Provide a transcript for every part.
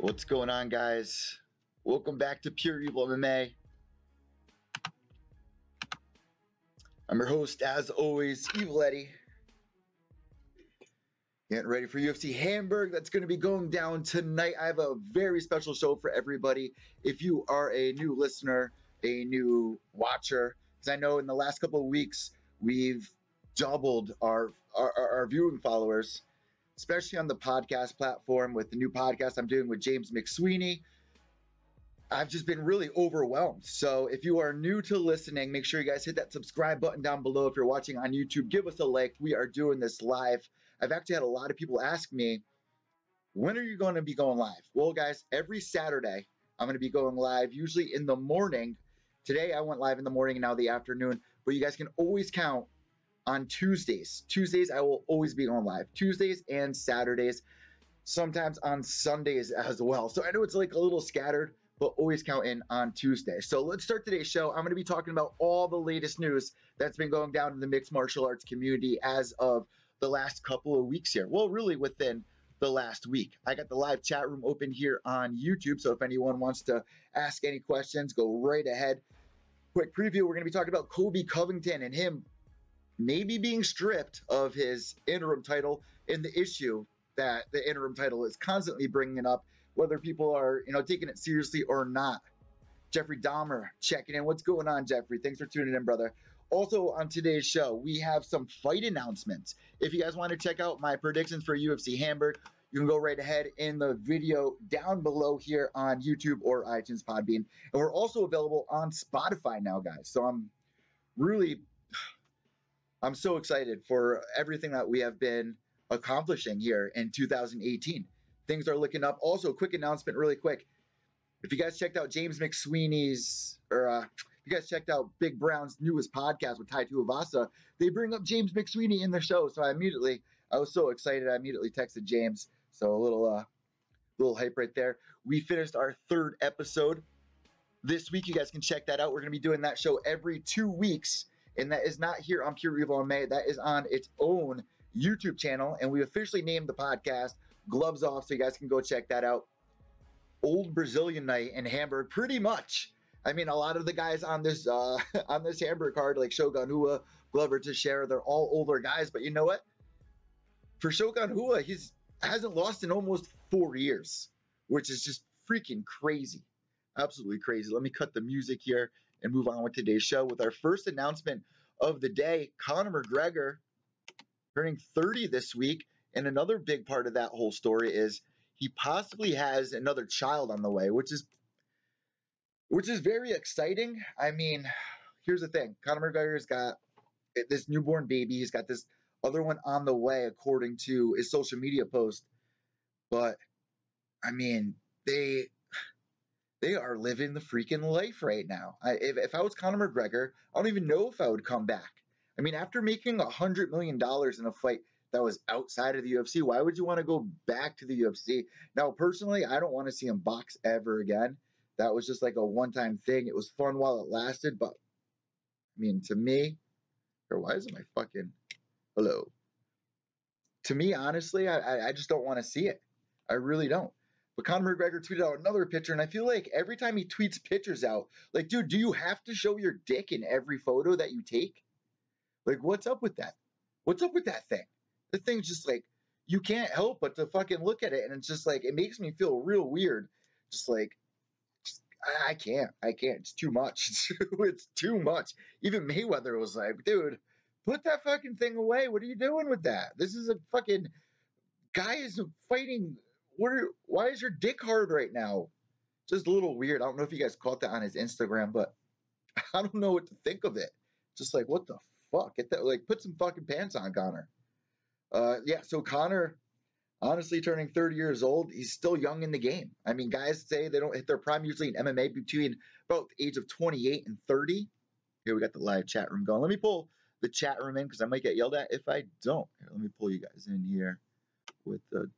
What's going on, guys? Welcome back to Pure EVil MMA. I'm your host, as always, Evil Eddie. Getting ready for UFC Hamburg. That's going to be going down tonight. I have a very special show for everybody. If you are a new listener, a new watcher, because I know in the last couple of weeks we've doubled our viewing followers, especially on the podcast platform with the new podcast I'm doing with James McSweeney. I've just been really overwhelmed. So if you are new to listening, make sure you guys hit that subscribe button down below. If you're watching on YouTube, give us a like. We are doing this live. I've actually had a lot of people ask me, when are you going to be going live? Well, guys, every Saturday I'm going to be going live, usually in the morning. Today I went live in the morning and now the afternoon, but you guys can always count on Tuesdays. Tuesdays I will always be going live. Tuesdays and Saturdays, sometimes on Sundays as well. So I know it's like a little scattered, but always count in on Tuesday. So let's start today's show. I'm going to be talking about all the latest news that's been going down in the mixed martial arts community as of the last couple of weeks here. Well, really within the last week. I got the live chat room open here on YouTube, so if anyone wants to ask any questions, go right ahead. Quick preview, we're going to be talking about Colby Covington and him maybe being stripped of his interim title in the issue that the interim title is constantly bringing up, whether people are, taking it seriously or not. Jeffrey Dahmer checking in. What's going on, Jeffrey? Thanks for tuning in, brother. Also on today's show, we have some fight announcements. If you guys want to check out my predictions for UFC Hamburg, you can go right ahead in the video down below here on YouTube or iTunes, Podbean. And we're also available on Spotify now, guys. So I'm so excited for everything that we have been accomplishing here in 2018. Things are looking up. Also, quick announcement really quick. If you guys checked out James McSweeney's, if you guys checked out Big Brown's newest podcast with Tai Tuivasa, they bring up James McSweeney in their show. So I was so excited. I immediately texted James. So a little hype right there. We finished our third episode this week. You guys can check that out. We're going to be doing that show every 2 weeks. And that is not here on Pure EVil MMA. That is on its own YouTube channel. And we officially named the podcast Gloves Off, so you guys can go check that out. Old Brazilian night in Hamburg, pretty much. I mean, a lot of the guys on this Hamburg card, like Shogun Rua, Glover Teixeira, they're all older guys. But you know what? For Shogun Rua, he hasn't lost in almost 4 years, which is just freaking crazy. Absolutely crazy. Let me cut the music here and move on with today's show with our first announcement of the day. Conor McGregor turning 30 this week. And another big part of that whole story is he possibly has another child on the way, which is very exciting. I mean, here's the thing. Conor McGregor's got this newborn baby. He's got this other one on the way, according to his social media post. But, I mean, they are living the freaking life right now. If I was Conor McGregor, I don't even know if I would come back. I mean, after making $100 million in a fight that was outside of the UFC, why would you want to go back to the UFC? Now, personally, I don't want to see him box ever again. That was just like a one-time thing. It was fun while it lasted, but, I mean, to me, or why isn't my fucking, hello? To me, honestly, I just don't want to see it. I really don't. But Conor McGregor tweeted out another picture, and I feel like every time he tweets pictures out, like, dude, do you have to show your dick in every photo that you take? Like, what's up with that? What's up with that thing? The thing's just like, you can't help but to fucking look at it, and it's just like, it makes me feel real weird. I can't. It's too much. It's too much. Even Mayweather was like, dude, put that fucking thing away. What are you doing with that? This is a fucking guy is fighting. Why is your dick hard right now? Just a little weird. I don't know if you guys caught that on his Instagram, but I don't know what to think of it. Just like, what the fuck? Get that, like, put some fucking pants on, Conor. Yeah, so Conor, honestly, turning 30 years old, he's still young in the game. I mean, guys say they don't hit their prime usually in MMA between about the age of 28 and 30. Here, we got the live chat room going. Let me pull the chat room in because I might get yelled at if I don't. Here, let me pull you guys in here with the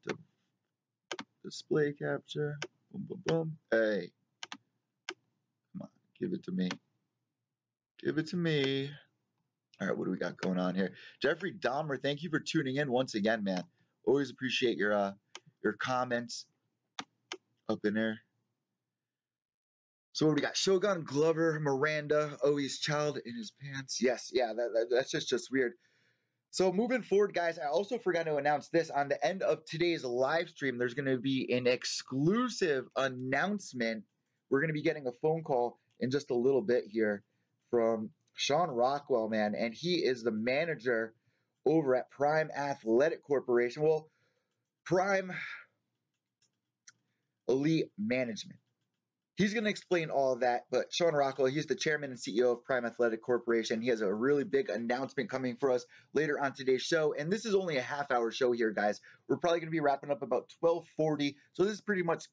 display capture. Boom, boom, boom. Hey. Come on, give it to me. Give it to me. All right, what do we got going on here? Jeffrey Dahmer, thank you for tuning in once again, man. Always appreciate your comments. up in there. So what do we got? Shogun, Glover, Miranda, Owi's child in his pants. Yes, yeah, that's just weird. So moving forward, guys, I also forgot to announce this. On the end of today's live stream, there's going to be an exclusive announcement. We're going to be getting a phone call in just a little bit here from Sean Rockwell, man, and he is the manager over at Prime Athletic Corporation. Well, Prime Elite Management. He's going to explain all of that, but Sean Rockwell, he's the chairman and CEO of Prime Athletic Corporation. He has a really big announcement coming for us later on today's show, and this is only a half-hour show here, guys. We're probably going to be wrapping up about 12:40, so this is pretty much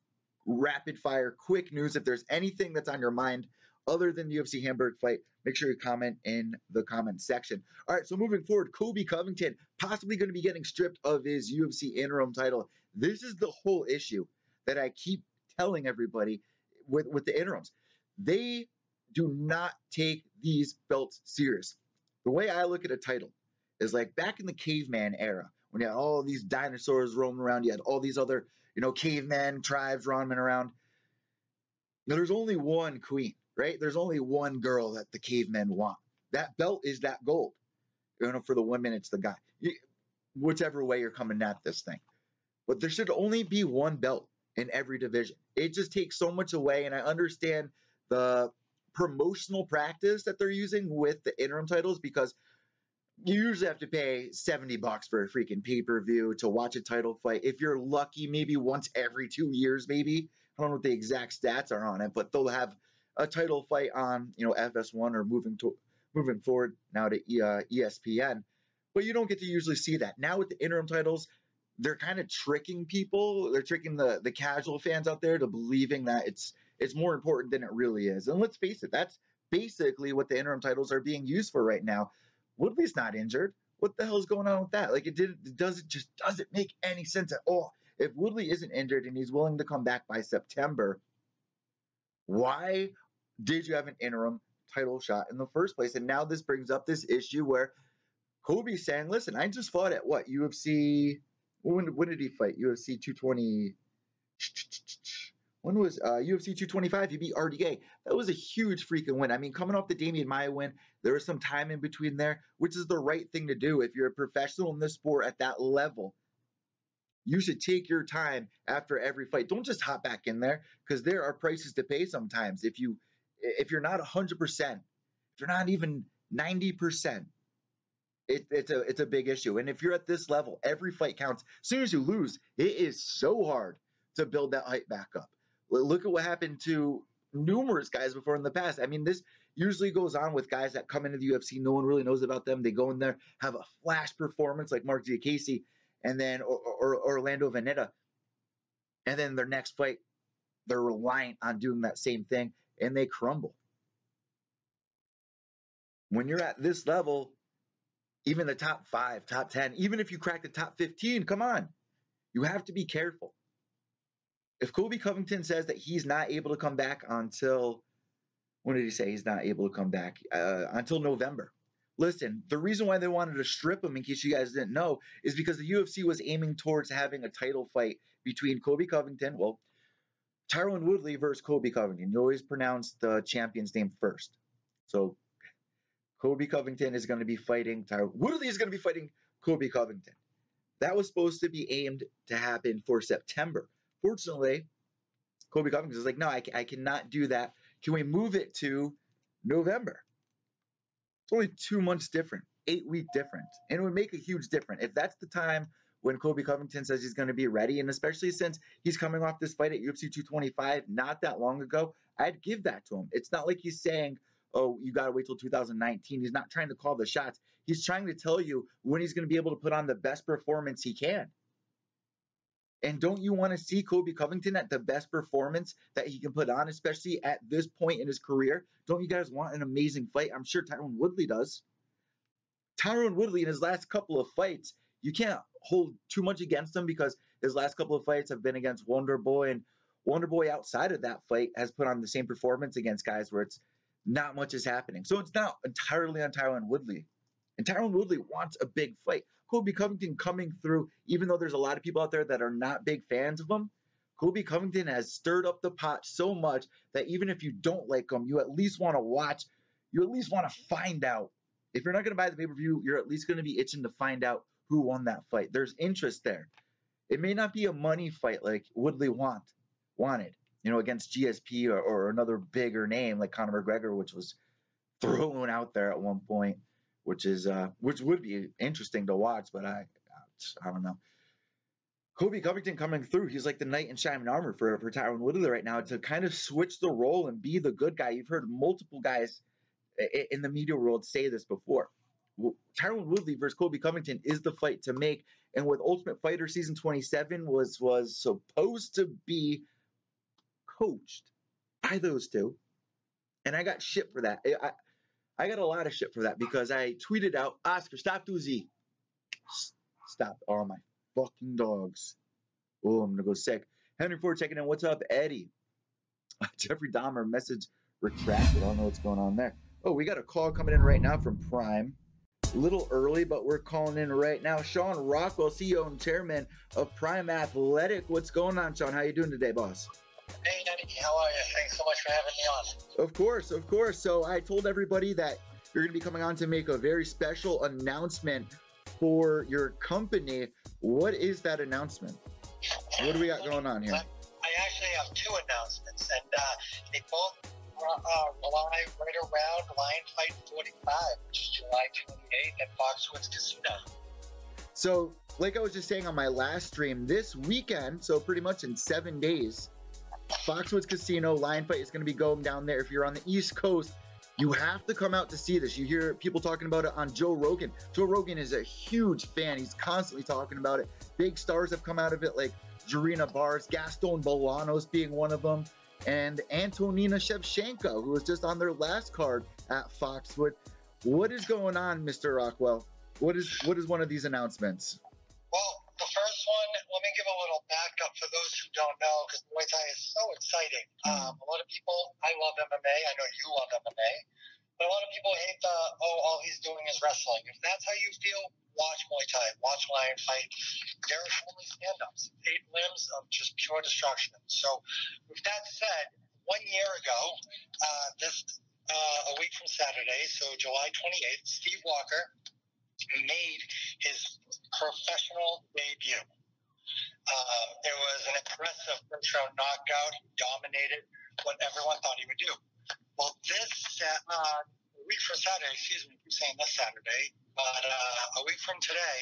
rapid-fire, quick news. If there's anything that's on your mind other than the UFC Hamburg fight, make sure you comment in the comment section. All right, so moving forward, Colby Covington possibly going to be getting stripped of his UFC interim title. This is the whole issue that I keep telling everybody with the interims. They do not take these belts serious. The way I look at a title is like back in the caveman era, when you had all these dinosaurs roaming around, you had all these other, caveman tribes roaming around. Now, there's only one queen, right? There's only one girl that the cavemen want. That belt is that gold. For the women, it's the guy. Whichever way you're coming at this thing. But there should only be one belt in every division. It just takes so much away, and I understand the promotional practice that they're using with the interim titles, because you usually have to pay $70 for a freaking pay-per-view to watch a title fight. If you're lucky, maybe once every 2 years, maybe. I don't know what the exact stats are on it, but they'll have a title fight on, FS1 or moving forward now to ESPN. But you don't get to usually see that. Now with the interim titles, they're kind of tricking people. They're tricking the casual fans out there to believing that it's more important than it really is. And let's face it, that's basically what the interim titles are being used for right now. Woodley's not injured. What the hell is going on with that? Like, it doesn't make any sense at all. If Woodley isn't injured and he's willing to come back by September, why did you have an interim title shot in the first place? And now this brings up this issue where Colby's saying, listen, I just fought at what, UFC... When did he fight? UFC 220. When was UFC 225? He beat RDA. That was a huge freaking win. I mean, coming off the Damian Maia win, there was some time in between there, which is the right thing to do. If you're a professional in this sport at that level, you should take your time after every fight. Don't just hop back in there, because there are prices to pay sometimes. If you're not 100%, if you're not even 90%, it's a big issue. And if you're at this level, every fight counts. As soon as you lose, it is so hard to build that hype back up. Look at what happened to numerous guys before in the past. I mean, this usually goes on with guys that come into the UFC. No one really knows about them. They go in there, have a flash performance like Mark Giacchese, and then or Orlando Veneta. And then their next fight, they're reliant on doing that same thing, and they crumble. When you're at this level, even the top 5, top 10, even if you crack the top 15, come on. You have to be careful. If Colby Covington says that he's not able to come back until, when did he say he's not able to come back? Until November. Listen, the reason why they wanted to strip him, in case you guys didn't know, is because the UFC was aiming towards having a title fight between Colby Covington, Tyron Woodley versus Colby Covington. You always pronounce the champion's name first. So Colby Covington is going to be fighting Tyron Woodley is going to be fighting Colby Covington. That was supposed to be aimed to happen for September. Fortunately, Colby Covington is like, no, I cannot do that. Can we move it to November? It's only 2 months different, 8-week difference. And it would make a huge difference. If that's the time when Colby Covington says he's going to be ready, and especially since he's coming off this fight at UFC 225 not that long ago, I'd give that to him. It's not like he's saying, oh, you got to wait till 2019. He's not trying to call the shots. He's trying to tell you when he's going to be able to put on the best performance he can. And don't you want to see Colby Covington at the best performance that he can put on, especially at this point in his career? Don't you guys want an amazing fight? I'm sure Tyron Woodley does. Tyron Woodley, in his last couple of fights, you can't hold too much against him, because his last couple of fights have been against Wonder Boy, and Wonder Boy outside of that fight has put on the same performance against guys where it's not much is happening. So it's not entirely on Tyron Woodley. And Tyron Woodley wants a big fight. Colby Covington coming through, even though there's a lot of people out there that are not big fans of him, Colby Covington has stirred up the pot so much that even if you don't like him, you at least want to watch. You at least want to find out. If you're not going to buy the pay-per-view, you're at least going to be itching to find out who won that fight. There's interest there. It may not be a money fight like Woodley wanted, against GSP or another bigger name like Conor McGregor, which was thrown out there at one point, which would be interesting to watch, but I don't know. Colby Covington coming through, he's like the knight in shining armor for Tyron Woodley right now to kind of switch the role and be the good guy. You've heard multiple guys in the media world say this before. Tyron Woodley versus Colby Covington is the fight to make, and with Ultimate Fighter Season 27 was supposed to be coached by those two, and I got shit for that. I got a lot of shit for that because I tweeted out, Oscar, stop Doozy. Stop. Oh, my fucking dogs. Oh, I'm going to go sick. Henry Ford checking in. What's up, Eddie? Jeffrey Dahmer message retracted. I don't know what's going on there. Oh, we got a call coming in right now from Prime. A little early, but we're calling in right now. Sean Rockwell, CEO and chairman of Prime Athletic. What's going on, Sean? How you doing today, boss? Hey, Eddie. How are you? Thanks so much for having me on. Of course, of course. So I told everybody that you're going to be coming on to make a very special announcement for your company. What is that announcement? What do we got going on here? I actually have two announcements, and they both rely right around Lion Fight 45, which is July 28th at Foxwoods Casino. So, like I was just saying on my last stream, this weekend, so pretty much in 7 days, Foxwoods Casino, Lion Fight is going to be going down there. If you're on the East Coast, you have to come out to see this. You hear people talking about it on Joe Rogan. Joe Rogan is a huge fan. He's constantly talking about it. Big stars have come out of it, like Jarina Bars, Gaston Bolanos being one of them, and Antonina Shevchenko, who was just on their last card at Foxwood. What is going on, Mr. Rockwell? What is one of these announcements? Well, the first one, let me give a little backup for those who don't know, because Muay Thai is so exciting. A lot of people, I love MMA. I know you love MMA. But a lot of people hate all he's doing is wrestling. If that's how you feel, watch Muay Thai, watch Lion Fight. There are only stand-ups, 8 limbs of just pure destruction. So with that said, 1 year ago, a week from Saturday, so July 28th, Steve Walker made his professional debut. It was an impressive first-round knockout. He dominated what everyone thought he would do. Well, a week from Saturday, excuse me, I keep saying this Saturday, but a week from today,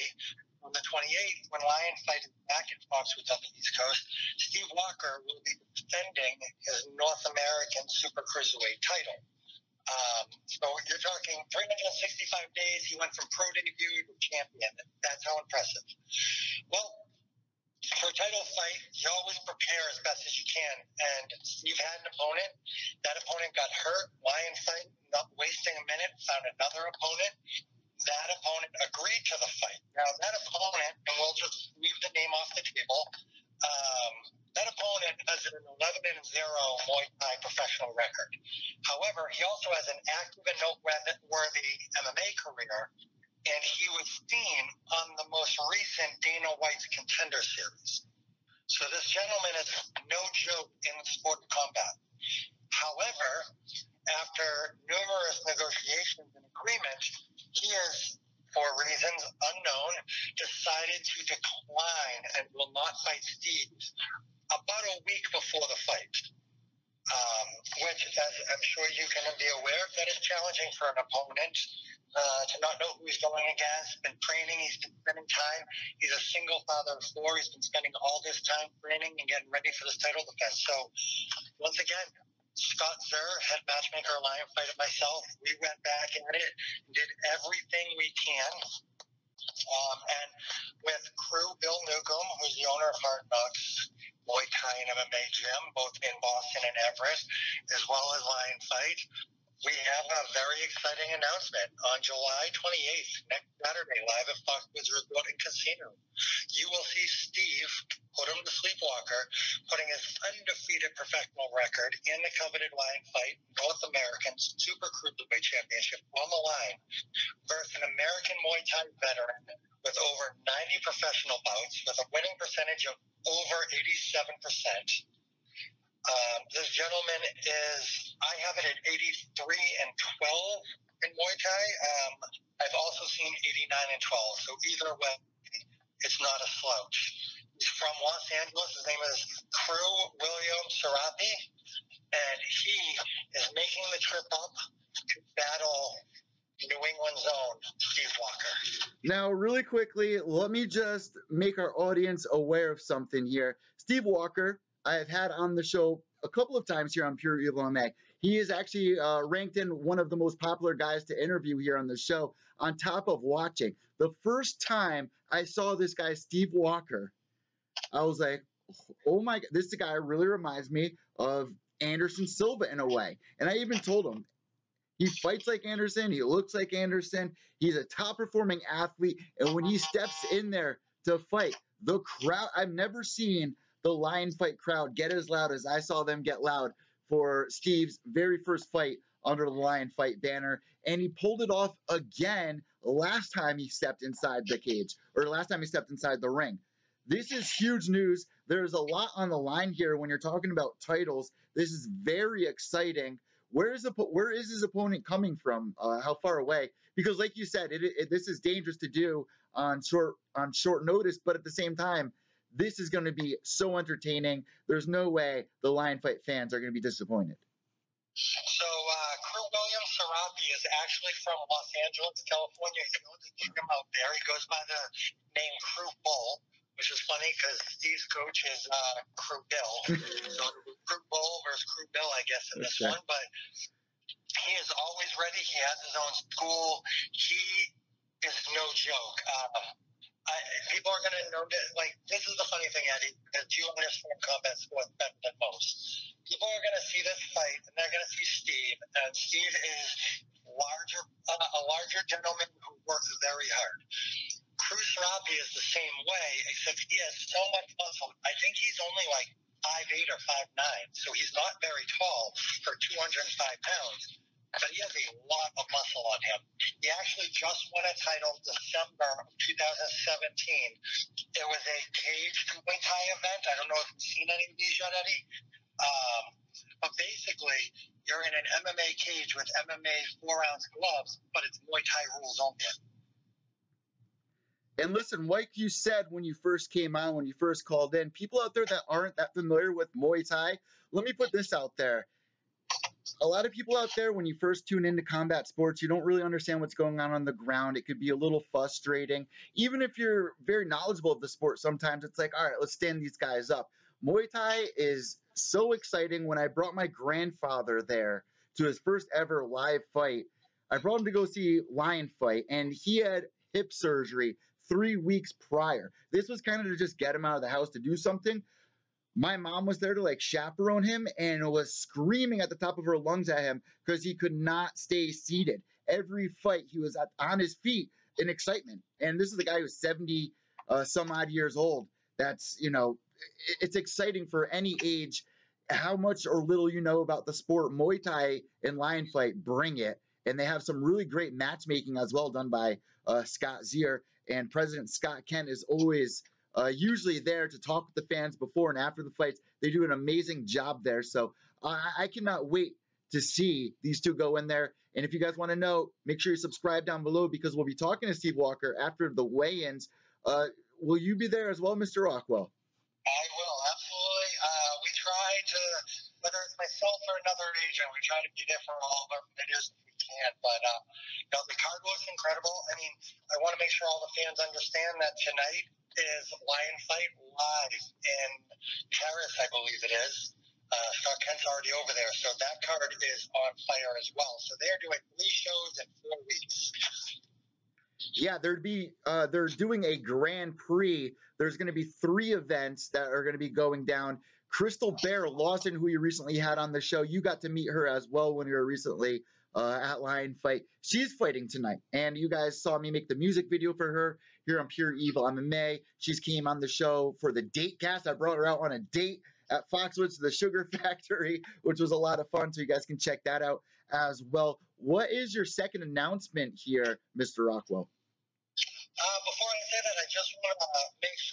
on the 28th, when Lion Fight is back in Foxwoods on the East Coast, Steve Walker will be defending his North American Super Cruiserweight title. So you're talking 365 days. He went from pro debut to champion. That's how impressive. Well, for a title fight, you always prepare as best as you can. And Steve had an opponent. That opponent got hurt. Lion Fight, not wasting a minute, found another opponent. That opponent agreed to the fight. Now, that opponent, and we'll just leave the name off the table, that opponent has an 11-0 Muay Thai professional record. However, he also has an active and noteworthy MMA career, and he was seen on the most recent Dana White's Contender Series. So this gentleman is no joke in the sport of combat. However, after numerous negotiations and agreements, he has, for reasons unknown, decided to decline and will not fight Steve about a week before the fight. Which, as I'm sure you can be aware, that is challenging for an opponent to not know who he's going against. Been training, he's been spending time. He's a single father of 4. He's been spending all this time training and getting ready for this title defense. So, once again, Scott Zer, head matchmaker, Lion Fight, and myself, we went back at it, did everything we can. And with crew Bill Newcomb, who's the owner of Hard Knocks Muay Thai and MMA gym, both in Boston and Everest, as well as Lion Fight, we have a very exciting announcement on July 28th, next Saturday, live at Foxwoods Resort and Casino. You will see Steve put him to Sleepwalker, putting his undefeated professional record in the coveted Lion Fight North American Super Cruiserweight Championship on the line versus an American Muay Thai veteran with with over 90 professional bouts with a winning percentage of over 87%. This gentleman I have it at 83-12 in Muay Thai. I've also seen 89-12. So either way, it's not a slouch. He's from Los Angeles. His name is William Serapi, and he is making the trip up to battle New England's own Steve Walker. Now, really quickly, let me just make our audience aware of something here. Steve Walker, I have had on the show a couple of times here on Pure EVil MMA. He is actually ranked in one of the most popular guys to interview here on the show, on top of watching. The first time I saw this guy, Steve Walker, I was like, oh my God, this guy really reminds me of Anderson Silva in a way. And I even told him, he fights like Anderson. He looks like Anderson. He's a top-performing athlete. And when he steps in there to fight, the crowd, I've never seen the Lion Fight crowd get as loud as I saw them get loud for Steve's very first fight under the Lion Fight banner. And he pulled it off again last time he stepped inside the cage, or last time he stepped inside the ring. This is huge news. There's a lot on the line here when you're talking about titles. This is very exciting. Where is his opponent coming from? How far away? Because, like you said, this is dangerous to do on short notice. But at the same time, this is going to be so entertaining. There's no way the Lion Fight fans are going to be disappointed. So, William Serapi is actually from Los Angeles, California. You know, to check him out there. He goes by the name Crew Bull, which is funny because Steve's coach is Crew Bill. So Crew Bull versus Crew Bill, I guess, in this one. But he is always ready. He has his own school. He is no joke. People are going to know that, like, this is the funny thing, Eddie, because you understand combat sports better than most. People are going to see this fight, and they're going to see Steve, and Steve is a larger gentleman who works very hard. Crew Serapi is the same way, except he has so much muscle. I think he's only like 5'8" or 5'9", so he's not very tall for 205 pounds. But he has a lot of muscle on him. He actually just won a title December of 2017. It was a caged Muay Thai event. I don't know if you've seen any of these yet, Eddie. But basically, you're in an MMA cage with MMA 4-ounce gloves, but it's Muay Thai rules only. And listen, like you said when you first came on, when you first called in, people out there that aren't that familiar with Muay Thai, let me put this out there. A lot of people out there, when you first tune into combat sports, you don't really understand what's going on the ground. It could be a little frustrating. Even if you're very knowledgeable of the sport, sometimes it's like, all right, let's stand these guys up. Muay Thai is so exciting. When I brought my grandfather there to his first ever live fight, I brought him to go see Lion Fight, and he had hip surgery 3 weeks prior. This was kind of to just get him out of the house to do something. My mom was there to like chaperone him and was screaming at the top of her lungs at him because he could not stay seated. Every fight he was on his feet in excitement. And this is the guy who's 70 some odd years old. That's, you know, it's exciting for any age. How much or little you know about the sport, Muay Thai and Lion Fight, bring it. And they have some really great matchmaking as well done by Scott Zier. And President Scott Kent is always usually there to talk with the fans before and after the fights. They do an amazing job there. So I cannot wait to see these two go in there. And if you guys want to know, make sure you subscribe down below because we'll be talking to Steve Walker after the weigh-ins. Will you be there as well, Mr. Rockwell? I will, absolutely. We try to, whether it's myself or another agent, we try to be there for all of our videos if we can. But you know, the card looks incredible. I mean, I want to make sure all the fans understand that tonight is Lion Fight live in Paris, I believe it is. Scott Kent's already over there, so that card is on fire as well. So they're doing 3 shows in 4 weeks. Yeah, they're doing a Grand Prix. There's going to be 3 events that are going to be going down. Crystal Bear Lawson, who you recently had on the show, you got to meet her as well when you were recently at Lion Fight. She's fighting tonight, and you guys saw me make the music video for her here on Pure EVil MMA. She's came on the show for the date cast. I brought her out on a date at Foxwoods, the Sugar Factory, which was a lot of fun, so you guys can check that out as well. What is your second announcement here, Mr. Rockwell? Before I say that,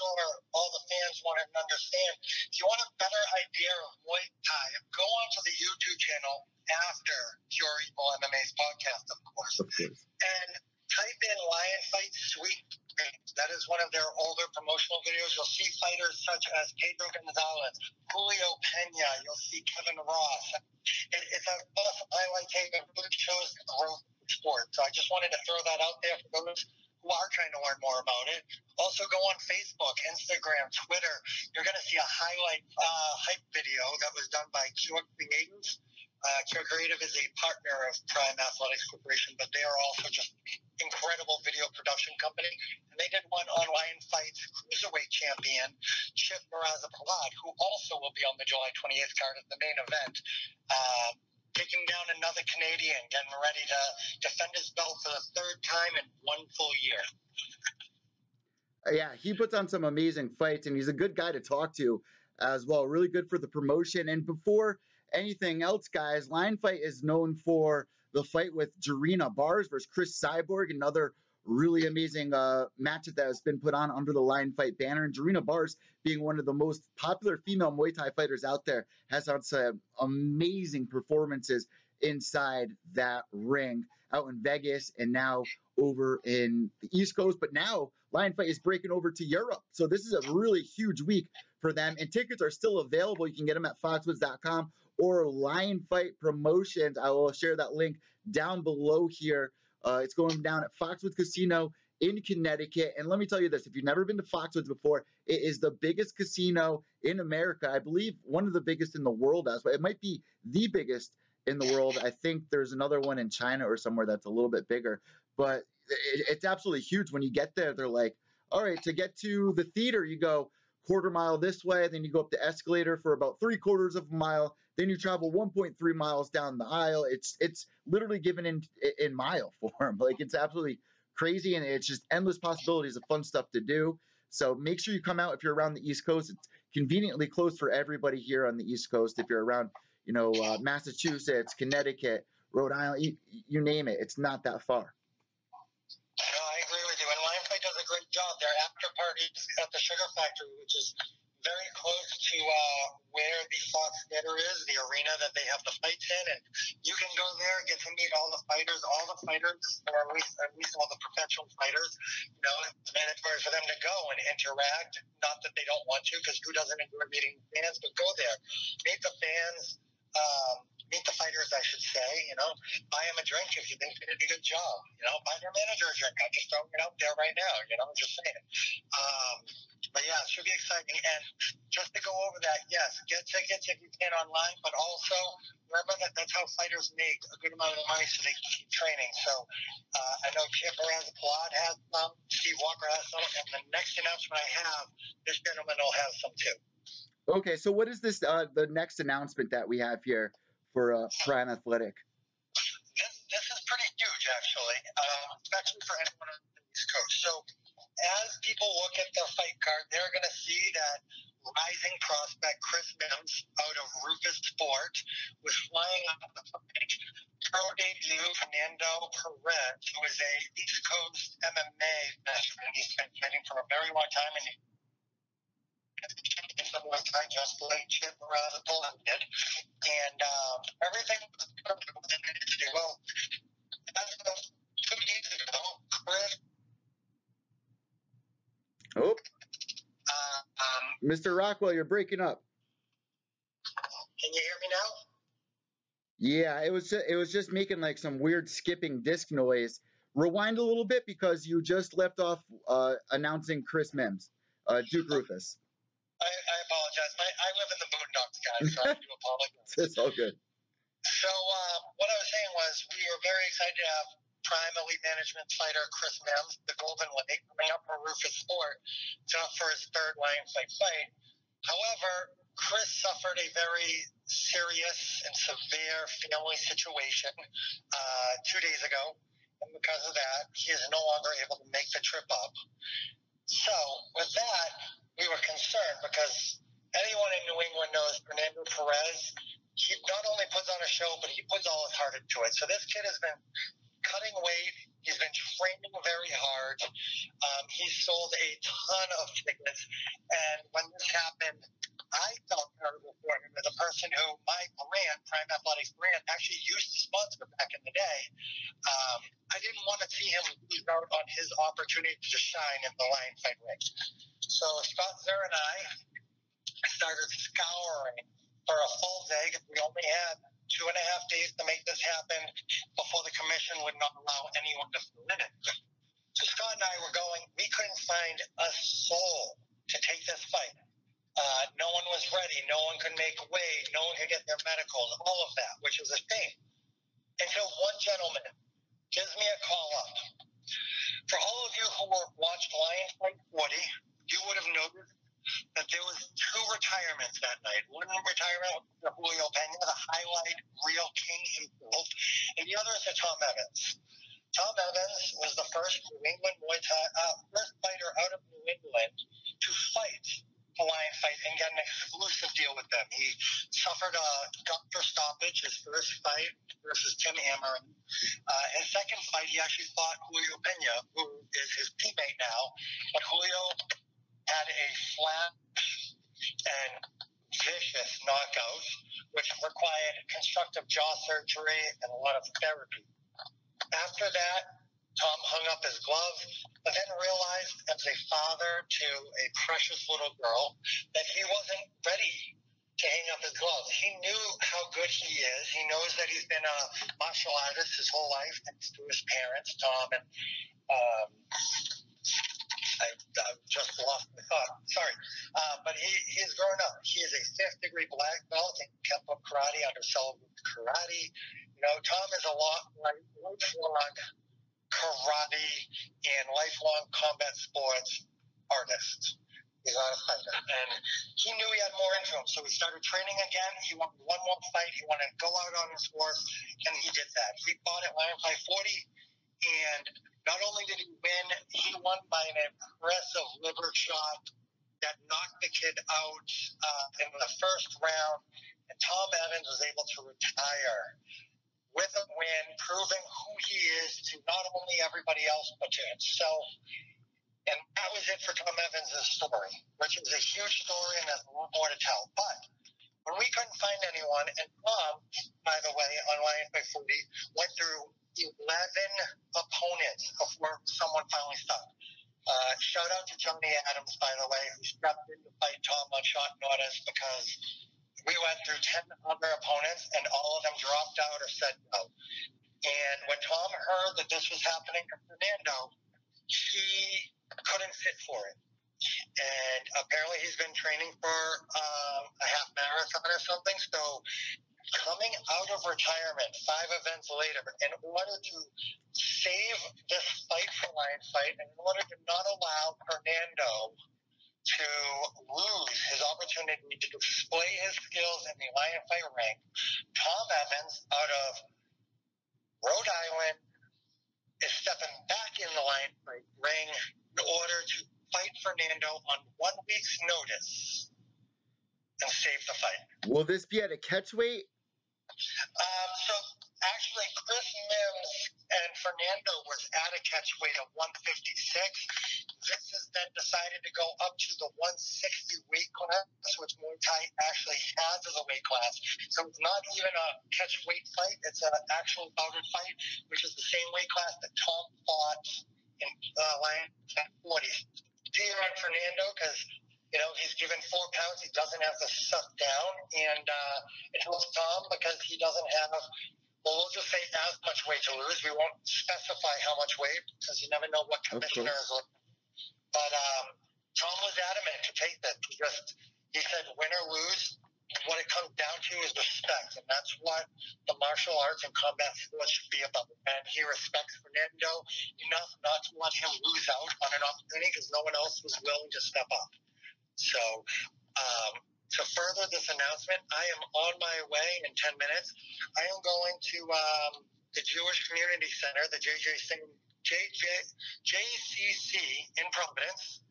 sure all the fans want to understand. If you want a better idea of Muay Thai, go onto the YouTube channel after Pure Evil MMA's podcast, of course. And type in Lion Fight Sweet. That is one of their older promotional videos. You'll see fighters such as Pedro Gonzalez, Julio Pena. You'll see Kevin Ross. It's a awesome highlight tape. It really shows the growth of the sport. So I just wanted to throw that out there for those who are trying to learn more about it. Also go on Facebook, Instagram, Twitter. You're going to see a highlight hype video that was done by Cure Creative. Cure Creative is a partner of Prime Athletics Corporation, but they are also just incredible video production company. And they did one on Lion Fight's cruiserweight champion, Chip Miraza-Palad, who also will be on the July 28th card at the main event, taking down another Canadian, getting ready to defend his belt for the third time in one full year. Yeah, he puts on some amazing fights, and he's a good guy to talk to as well. Really good for the promotion. And before anything else, guys, Lion Fight is known for the fight with Jarena Bars versus Chris Cyborg, another really amazing matchup that has been put on under the Lion Fight banner. And Jarena Bars, being one of the most popular female Muay Thai fighters out there, has had some amazing performances inside that ring out in Vegas and now over in the East Coast. But now Lion Fight is breaking over to Europe. So this is a really huge week for them. And tickets are still available. You can get them at foxwoods.com or Lion Fight Promotions. I will share that link down below here. It's going down at Foxwoods Casino in Connecticut. And let me tell you this, if you've never been to Foxwoods before, it is the biggest casino in America. I believe one of the biggest in the world as well. It might be the biggest in the world. I think there's another one in China or somewhere that's a little bit bigger. But it's absolutely huge. When you get there, they're like, all right, to get to the theater, you go quarter mile this way, then you go up the escalator for about 3/4 of a mile, then you travel 1.3 miles down the aisle. It's literally given in mile form. Like, it's absolutely crazy, and it's just endless possibilities of fun stuff to do. So make sure you come out if you're around the East Coast. It's conveniently close for everybody here on the East Coast. If you're around, Massachusetts, Connecticut, Rhode Island, you name it, it's not that far. No, I agree with you. And Lion Fight does a great job. Their after party is at the Sugar Factory, which is very close to where the Fox Theater is, the arena that they have the fights in. And you can go there, get to meet all the fighters, or at least all the professional fighters. It's mandatory for them to go and interact. Not that they don't want to, because who doesn't enjoy meeting fans? But go there, meet the fans. Meet the fighters, I should say. Buy them a drink if you think they did a good job. Buy their manager a drink. I'm just throwing it out there right now. I'm just saying. But yeah, it should be exciting. And just to go over that, yes, get tickets if you can online, but also remember that that's how fighters make a good amount of money so they can keep training. So I know Chip Miraza-Palad has some, Steve Walker has some, and the next announcement I have, this gentleman will have some too. Okay, so what is this, the next announcement that we have here for Prime Athletic? This is pretty huge, actually, especially for anyone on the East Coast. So as people look at the fight card, they're going to see that rising prospect Chris Mims out of Rufus Sport was flying up to make pro debut Fernando Perez, who is a East Coast MMA veteran. He's been fighting for a very long time, and just like Chip Miraza-Palad did, and everything was good. Well, as of 2 days ago, Chris. Oh, Mr. Rockwell, you're breaking up. Can you hear me now? Yeah, it was just making like some weird skipping disc noise. Rewind a little bit because you just left off announcing Chris Mims, Duke Rufus. I apologize. I live in the boondocks, guys, so I do apologize. It's all good. So what I was saying was we were very excited to have Prime Elite Management fighter Chris Mims, the Golden Lake, coming up for Rufus Sport for his third Lion Fight fight. However, Chris suffered a very serious and severe family situation 2 days ago, and because of that, he is no longer able to make the trip up. So with that, we were concerned because anyone in New England knows Fernando Perez. He not only puts on a show, but he puts all his heart into it. So this kid has been cutting weight. He's been training very hard. He sold a ton of tickets, and when this happened, I felt terrible for him as a person who my brand, Prime Athletics brand, actually used to sponsor back in the day. I didn't want to see him lose out on his opportunity to shine in the Lion Fight ring. So Scott Zer and I started scouring for a full day because we only had 2.5 days to make this happen before the commission would not allow anyone to fill in it. So Scott and I were going, we couldn't find a soul to take this fight. No one was ready. No one could make weight. No one could get their medicals, all of that, which was a shame. Until one gentleman gives me a call up. For all of you who watched Lion Fight 40, you would have noticed that there was 2 retirements that night. One retirement was for Julio Pena, the highlight real king himself, and the other is for Tom Evans. Tom Evans was the first New England Muay Thai, first fighter out of New England to fight the Lion Fight and get an exclusive deal with them. He suffered a doctor stoppage his first fight versus Tim Amorin. His second fight, he actually fought Julio Pena, who is his teammate now. But Julio had a flat and vicious knockout, which required constructive jaw surgery and a lot of therapy. After that, Tom hung up his glove, but then realized as a father to a precious little girl that he wasn't ready to hang up his gloves. He knew how good he is. He knows that he's been a martial artist his whole life, thanks to his parents, Tom and I just lost my thought. Sorry. But he's grown up. He is a 5th-degree black belt in Kempo Karate under Sullivan Karate. You know, Tom is a lifelong karate and lifelong combat sports artist. He's not a fighter. And he knew he had more into him, so he started training again. He wanted one more fight. He wanted to go out on his horse, and he did that. He fought at Lion Fight 40, and not only did he win, he won by an impressive liver shot that knocked the kid out in the first round, and Tom Evans was able to retire with a win, proving who he is to not only everybody else, but to himself. And that was it for Tom Evans' story, which is a huge story and there's a lot more to tell. But when we couldn't find anyone, and Tom, by the way, on Lion Fight 40, went through 11 opponents before someone finally stopped. Shout out to Johnny Adams, by the way, who stepped in to fight Tom on short notice because we went through 10 other opponents, and all of them dropped out or said no. And when Tom heard that this was happening to Fernando, he couldn't sit for it. And apparently he's been training for a half marathon or something. So coming out of retirement 5 events later, in order to save this fight for Lion Fight, and in order to not allow Fernando to lose his opportunity to display his skills in the Lion Fight ring, Tom Evans, out of Rhode Island, is stepping back in the Lion Fight ring in order to fight Fernando on 1 week's notice and save the fight. Will this be at a catch weight? So actually, Chris Mims and Fernando was at a catch weight of 156. This has then decided to go up to the 160 weight class, which Muay Thai actually has as a weight class. So it's not even a catch weight fight. It's an actual bouted fight, which is the same weight class that Tom fought in Lion Fight 40. Dear on Fernando, because he's given 4 pounds. He doesn't have to suck down, and it helps Tom because he doesn't have, we'll just say, as much weight to lose. We won't specify how much weight because you never know what commissioner is looking. But Tom was adamant to take that. He said, win or lose, what it comes down to is respect, and that's what the martial arts and combat sports should be about. And he respects Fernando enough not to let him lose out on an opportunity because no one else was willing to step up. So to further this announcement, I am on my way in 10 minutes. I am going to the Jewish Community Center, the JCC in Providence,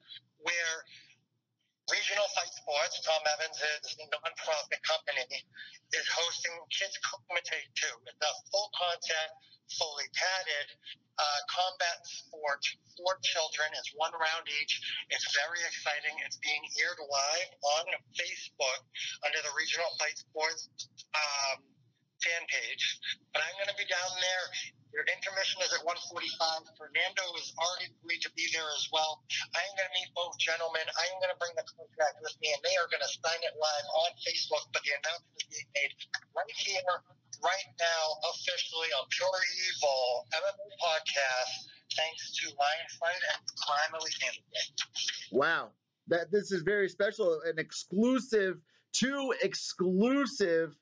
where Regional Fight Sports, Tom Evans' nonprofit company, is hosting Kids Kumite 2. It's a full contact, fully padded combat sport for children. It's one round each. It's very exciting. It's being aired live on Facebook under the Regional Fight Sports fan page. But I'm going to be down there. Your intermission is at 1:45. Fernando is already agreed to be there as well. I'm going to meet both gentlemen. I'm going to bring the contract with me, and they are going to sign it live on Facebook. But the announcement is being made right here, right now, officially on Pure EVil MMA podcast, thanks to Lion Fight and Crime Elite Candidate. Wow. This is very special. An exclusive, two exclusive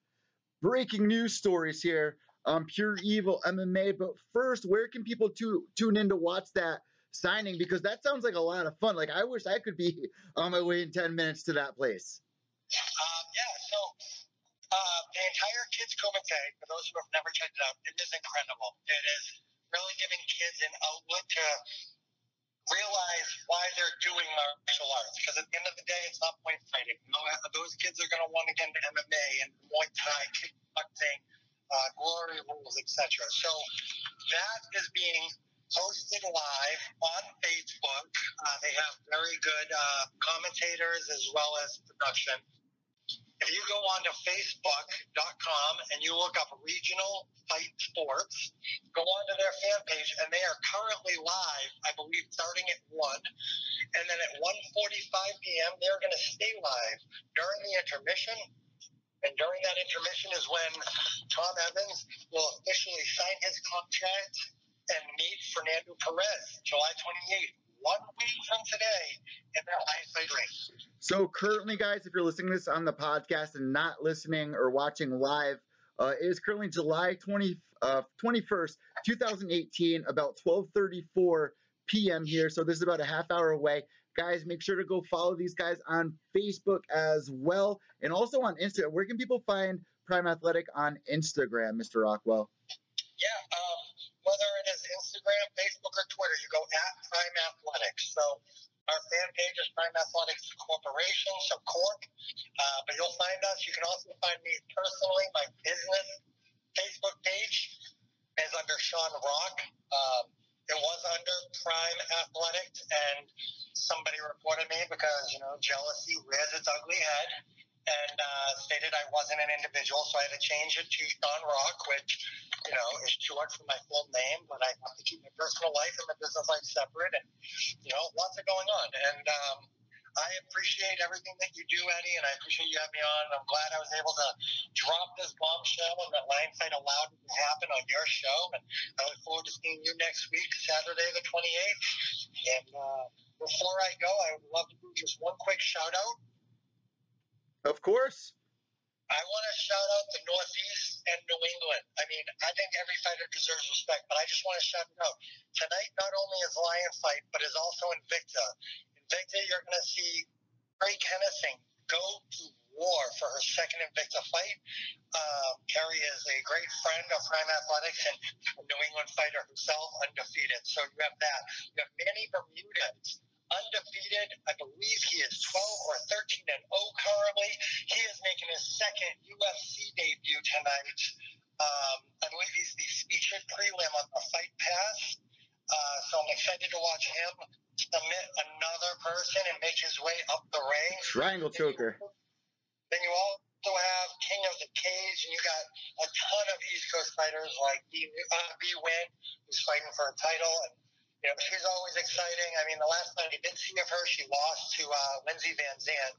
breaking news stories here on Pure EVil MMA. But first, where can people tune in to watch that signing? Because that sounds like a lot of fun. Like, I wish I could be on my way in 10 minutes to that place. The entire Kids Kumite, for those who have never checked it out, it is incredible. It is really giving kids an outlet to realize why they're doing martial arts. Because at the end of the day, it's not point fighting. You know, those kids are going to want to get into MMA and Muay Thai, kickboxing, glory rules, etc. So that is being hosted live on Facebook. They have very good commentators as well as production. If you go on to Facebook.com and you look up Regional Fight Sports, go on to their fan page, and they are currently live, I believe, starting at 1. And then at 1:45 p.m., they're going to stay live during the intermission. And during that intermission is when Tom Evans will officially sign his contract and meet Fernando Perez, July 28th, 1 week from today, in their Lion Fight ring. So currently, guys, if you're listening to this on the podcast and not listening or watching live, it is currently July 21st, 2018, about 12:34 p.m. here. So this is about a half hour away. Guys, make sure to go follow these guys on Facebook as well, and also on Instagram. Where can people find Prime Athletic on Instagram, Mr. Rockwell? Yeah, whether it is Instagram, Facebook, or Twitter, you go at Prime Athletics. So our fan page is Prime Athletics Corporation, so Corp. But you'll find us. You can also find me personally. My business Facebook page is under Sean Rock. It was under Prime Athletics, and somebody reported me because, jealousy rears its ugly head, and stated I wasn't an individual, so I had to change it to Sean Rock, which, is short for my full name, but I have to keep my personal life and my business life separate, and, lots of going on. And I appreciate everything that you do, Eddie, and I appreciate you having me on. I'm glad I was able to drop this bombshell and that Lion Fight allowed it to happen on your show, and I look forward to seeing you next week, Saturday the 28th. And before I go, I would love to do just one quick shout-out. Of course. I want to shout out the Northeast and New England. I mean, I think every fighter deserves respect, but I just want to shout it out. Tonight, not only is Lion Fight, but is also Invicta. Invicta, you're going to see Carrie Kennison go to war for her second Invicta fight. Carrie is a great friend of Prime Athletics and a New England fighter herself, undefeated. So you have that. You have Manny Bermudez, undefeated. I believe he is 12 or 13-0 currently. He is making his second UFC debut tonight. I believe he's the featured prelim on the Fight Pass. So I'm excited to watch him submit another person and make his way up the range. Triangle choker. Then you also have King of the Cage, and you got a ton of East Coast fighters like B. Wynn, who's fighting for a title, and she's always exciting. I mean, the last time I did see of her, she lost to Lindsey Van Zandt.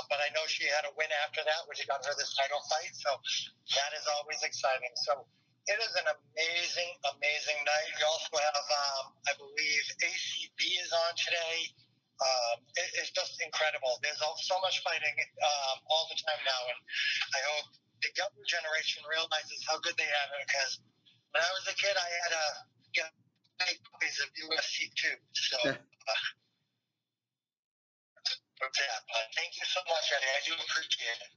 But I know she had a win after that, which got her this title fight. So that is always exciting. So it is an amazing, amazing night. You also have, I believe, ACB is on today. It's just incredible. There's so much fighting all the time now. And I hope the younger generation realizes how good they have it. Because when I was a kid, I had to get copies of UFC 2. So, thank you so much, Eddie. I do appreciate it.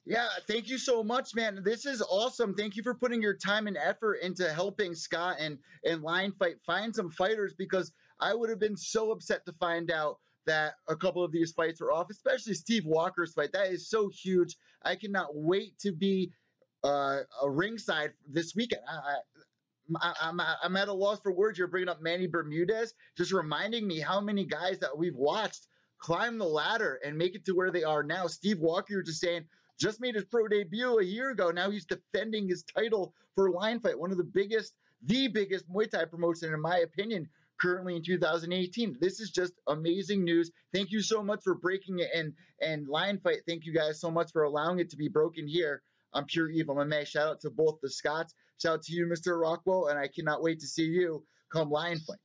Yeah, thank you so much, man. This is awesome. Thank you for putting your time and effort into helping Scott and Lion Fight find some fighters, because I would have been so upset to find out that a couple of these fights are off, especially Steve Walker's fight. That is so huge. I cannot wait to be a ringside this weekend. I'm at a loss for words. You're bringing up Manny Bermudez, just reminding me how many guys that we've watched climb the ladder and make it to where they are now. Steve Walker, you're just saying, just made his pro debut a year ago. Now he's defending his title for Lion Fight, one of the biggest Muay Thai promotion, in my opinion, currently in 2018. This is just amazing news. Thank you so much for breaking it. And Lion Fight, thank you guys so much for allowing it to be broken here on Pure EVil MMA. Shout out to both the Scots. Shout out to you, Mr. Rockwell, and I cannot wait to see you come Lion Fight.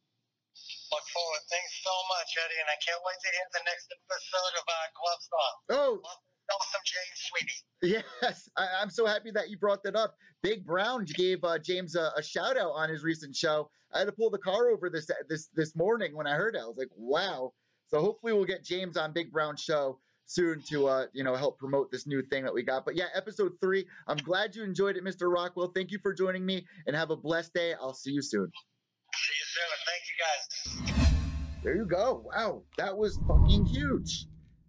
Look forward. Thanks so much, Eddie, and I can't wait to hear the next episode of Gloves On. Oh, Awesome, James Sweeney. yes, I'm so happy that you brought that up. Big Brown gave James a shout out on his recent show. I had to pull the car over this morning when I heard it. I was like, wow. So hopefully we'll get James on Big Brown's show soon to help promote this new thing that we got. But yeah, episode 3. I'm glad you enjoyed it, Mr. Rockwell. Thank you for joining me, and have a blessed day. I'll see you soon. See you soon. Thank you, guys. There you go. Wow, that was fucking huge.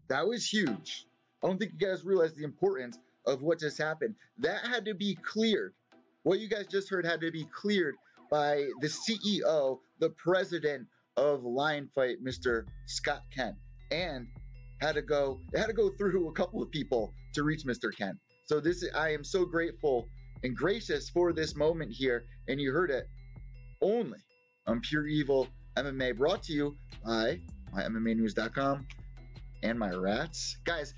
That was huge. I don't think you guys realize the importance of what just happened. That had to be cleared. What you guys just heard had to be cleared by the CEO, the president of Lion Fight, Mr. Scott Kent, and it had to go through a couple of people to reach Mr. Kent. So I am so grateful and gracious for this moment here, and you heard it only on Pure EVil MMA, brought to you by MyMMAnews.com and my rats. Guys,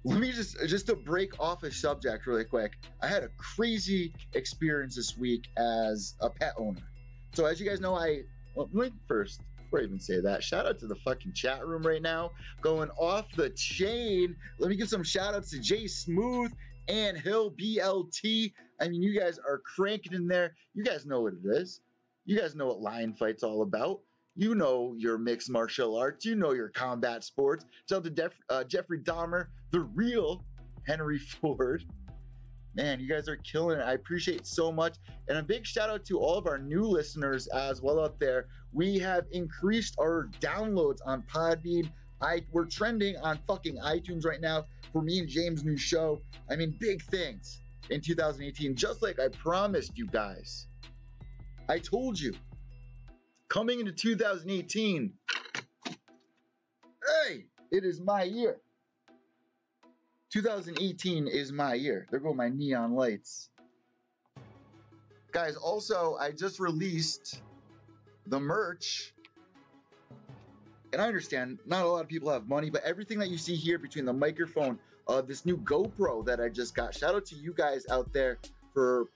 let me just to break off a subject really quick. I had a crazy experience this week as a pet owner. So as you guys know, first, before I even say that, shout out to the fucking chat room right now, going off the chain. Let me give some shout outs to Jay Smooth and Hill BLT. I mean, you guys are cranking in there. You guys know what it is. You guys know what Lion Fight's all about. You know your mixed martial arts. You know your combat sports. Shout out to Jeffrey Dahmer, the real Henry Ford. Man, you guys are killing it. I appreciate it so much. And a big shout out to all of our new listeners as well out there. We have increased our downloads on Podbean. We're trending on fucking iTunes right now for me and James' new show. I mean, big things in 2018, just like I promised you guys. I told you. Coming into 2018, hey, it is my year. 2018 is my year. There go my neon lights. Guys, also, I just released the merch. And I understand not a lot of people have money, but everything that you see here between the microphone, this new GoPro that I just got. Shout out to you guys out there for,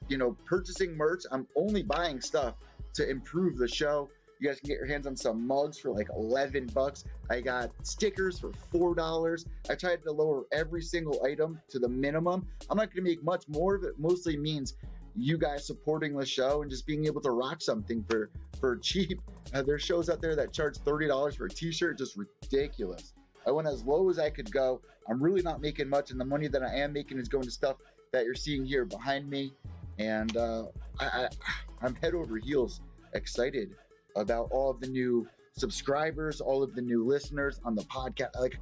purchasing merch. I'm only buying stuff to improve the show. You guys can get your hands on some mugs for like $11. I got stickers for $4. I tried to lower every single item to the minimum. I'm not going to make much more of it. Mostly means you guys supporting the show and just being able to rock something for cheap. There's shows out there that charge $30 for a t-shirt. Just ridiculous. I went as low as I could go. I'm really not making much, and the money that I am making is going to stuff that you're seeing here behind me. And I'm head over heels excited about all of the new subscribers, all of the new listeners on the podcast. Like,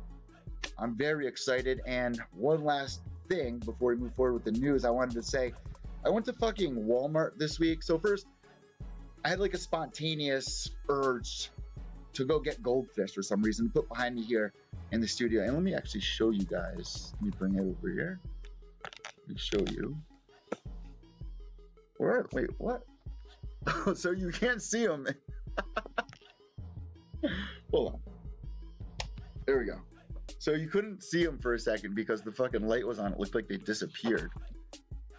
I'm very excited. And one last thing before we move forward with the news, I wanted to say, I went to fucking Walmart this week. So first, I had like a spontaneous urge to go get goldfish for some reason, put behind me here in the studio. And let me actually show you guys. Let me bring it over here. Let me show you. Where? Wait, what? So you can't see them. Hold on. There we go. So you couldn't see them for a second because the fucking light was on. It looked like they disappeared.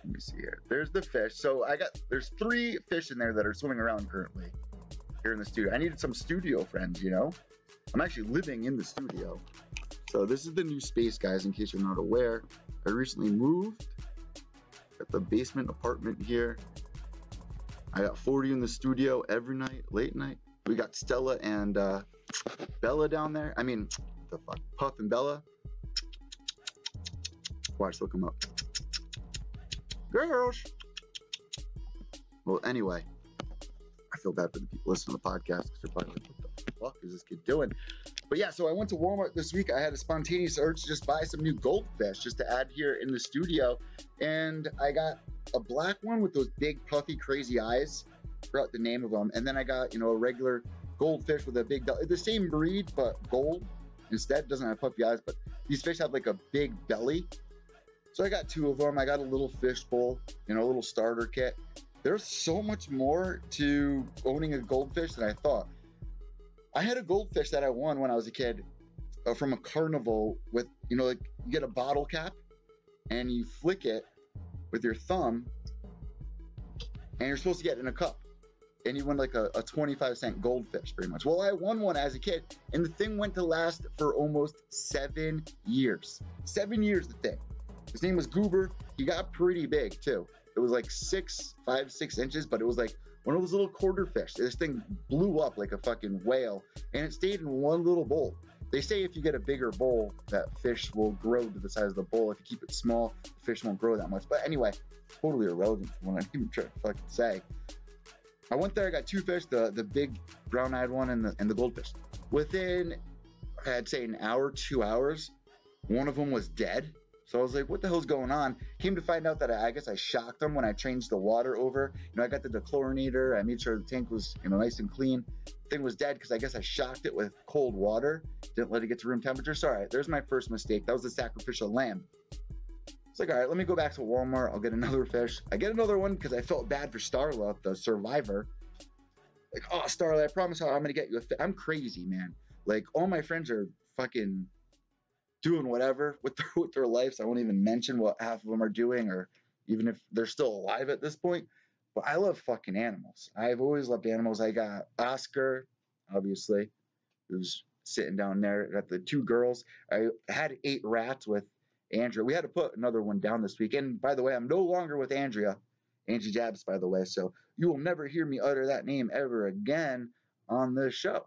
Let me see here. There's the fish. So there's 3 fish in there that are swimming around currently here in the studio. I needed some studio friends, I'm actually living in the studio. So this is the new space, guys, in case you're not aware. I recently moved. Got the basement apartment here. I got 40 in the studio every night, late night. We got Stella and Bella down there. I mean, the fuck, Puff and Bella. Watch, they'll come up. Girls. Well, anyway, I feel bad for the people listening to the podcast because they're probably like, what the fuck is this kid doing? But yeah, so I went to Walmart this week. I had a spontaneous urge to just buy some new goldfish just to add here in the studio. And I got a black one with those big, puffy, crazy eyes. I forgot the name of them. And then I got, a regular goldfish with a big, the same breed, but gold instead. Doesn't have puffy eyes, but these fish have like a big belly. So I got 2 of them. I got a little fish bowl, a little starter kit. There's so much more to owning a goldfish than I thought. I had a goldfish that I won when I was a kid from a carnival with, like you get a bottle cap and you flick it with your thumb and you're supposed to get it in a cup. And you win like a 25-cent goldfish pretty much. Well, I won one as a kid and the thing went to last for almost 7 years. 7 years, the thing. His name was Goober. He got pretty big too. It was like 5, 6 inches, but it was like one of those little quarter fish. This thing blew up like a fucking whale, and it stayed in one little bowl. They say if you get a bigger bowl, that fish will grow to the size of the bowl. If you keep it small, the fish won't grow that much. But anyway, totally irrelevant from what I even try to fucking say. I went there, I got 2 fish, the big brown-eyed one and the goldfish. Within, I'd say an hour, 2 hours, one of them was dead. So I was like, what the hell's going on? Came to find out that I guess I shocked them when I changed the water over. I got the dechlorinator. I made sure the tank was, nice and clean. Thing was dead because I guess I shocked it with cold water. Didn't let it get to room temperature. So all right, there's my first mistake. That was the sacrificial lamb. It's like, all right, let me go back to Walmart. I'll get another fish. I get another one because I felt bad for Starla, the survivor. Like, oh, Starla, I promise I'm going to get you a fish. I'm crazy, man. Like, all my friends are fucking doing whatever with their lives. I won't even mention what half of them are doing or even if they're still alive at this point. But I love fucking animals. I've always loved animals. I got Oscar, obviously, who's sitting down there. I got the 2 girls. I had 8 rats with Andrea. We had to put another one down this week. And by the way, I'm no longer with Andrea. Angie Jabs, by the way. So you will never hear me utter that name ever again on this show.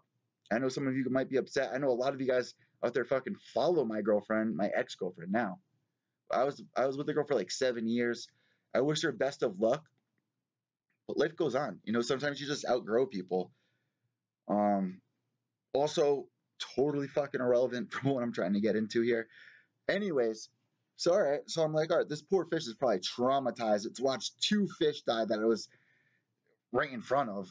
I know some of you might be upset. I know a lot of you guys out there fucking follow my girlfriend, my ex-girlfriend now. I was with the girl for like 7 years. I wish her best of luck. But life goes on. Sometimes you just outgrow people. Also, totally fucking irrelevant from what I'm trying to get into here. Anyways, so all right. So I'm like, all right, this poor fish is probably traumatized. It's watched 2 fish die that it was right in front of.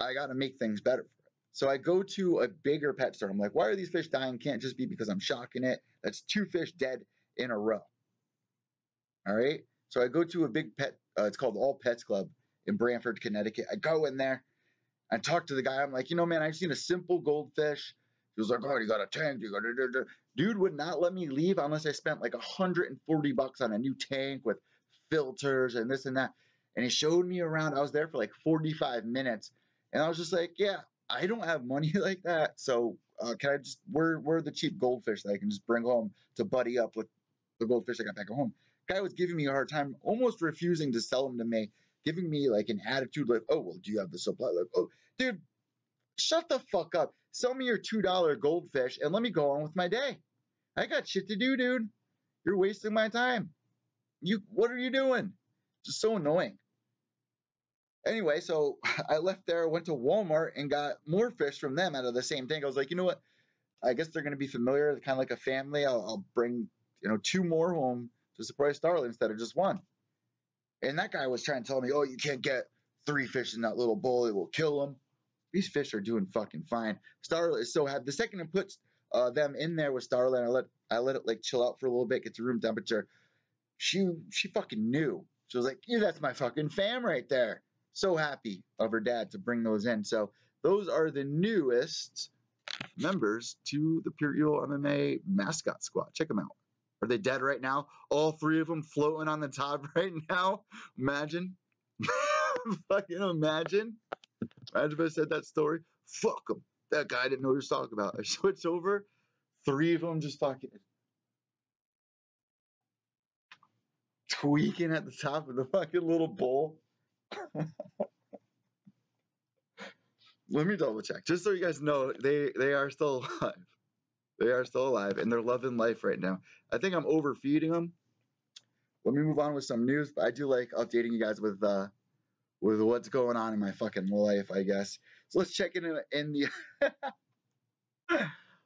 I got to make things better. So I go to a bigger pet store. I'm like, why are these fish dying? Can't just be because I'm shocking it. That's 2 fish dead in a row. All right. So I go to a big pet. It's called All Pets Club in Brantford, Connecticut. I go in there. I talk to the guy. I'm like, man, I just need a simple goldfish. He was like, oh, you got a tank. You got Dude would not let me leave unless I spent like $140 on a new tank with filters and this and that. And he showed me around. I was there for like 45 minutes. And I was just like, yeah, I don't have money like that. So can I just, where are the cheap goldfish that I can just bring home to buddy up with the goldfish I got back at home? Guy was giving me a hard time, almost refusing to sell them to me, giving me like an attitude like, oh, well, do you have the supply? Like, oh, dude, shut the fuck up. Sell me your $2 goldfish and let me go on with my day. I got shit to do, dude. You're wasting my time. What are you doing? Just so annoying. Anyway, so I left there, went to Walmart and got more fish from them out of the same tank. I was like, you know what? I guess they're going to be familiar, kind of like a family. I'll bring, 2 more home to surprise Starla instead of just 1. And that guy was trying to tell me, oh, you can't get 3 fish in that little bowl. It will kill them. These fish are doing fucking fine. Starla is so happy. The second I put them in there with Starla and I let it like chill out for a little bit, get to room temperature, she fucking knew. She was like, yeah, that's my fucking fam right there. So happy of her dad to bring those in. So those are the newest members to the Pure EVil MMA mascot squad. Check them out. Are they dead right now? All 3 of them floating on the top right now? Imagine. Fucking imagine. Imagine if I said that story. Fuck them. That guy didn't know what he was talking about. I switch over. 3 of them just fucking tweaking at the top of the fucking little bowl. Let me double check. Just so you guys know, they are still alive. They are still alive, and they're loving life right now. I think I'm overfeeding them. Let me move on with some news. But I do like updating you guys with what's going on in my fucking life, I guess. So let's check in the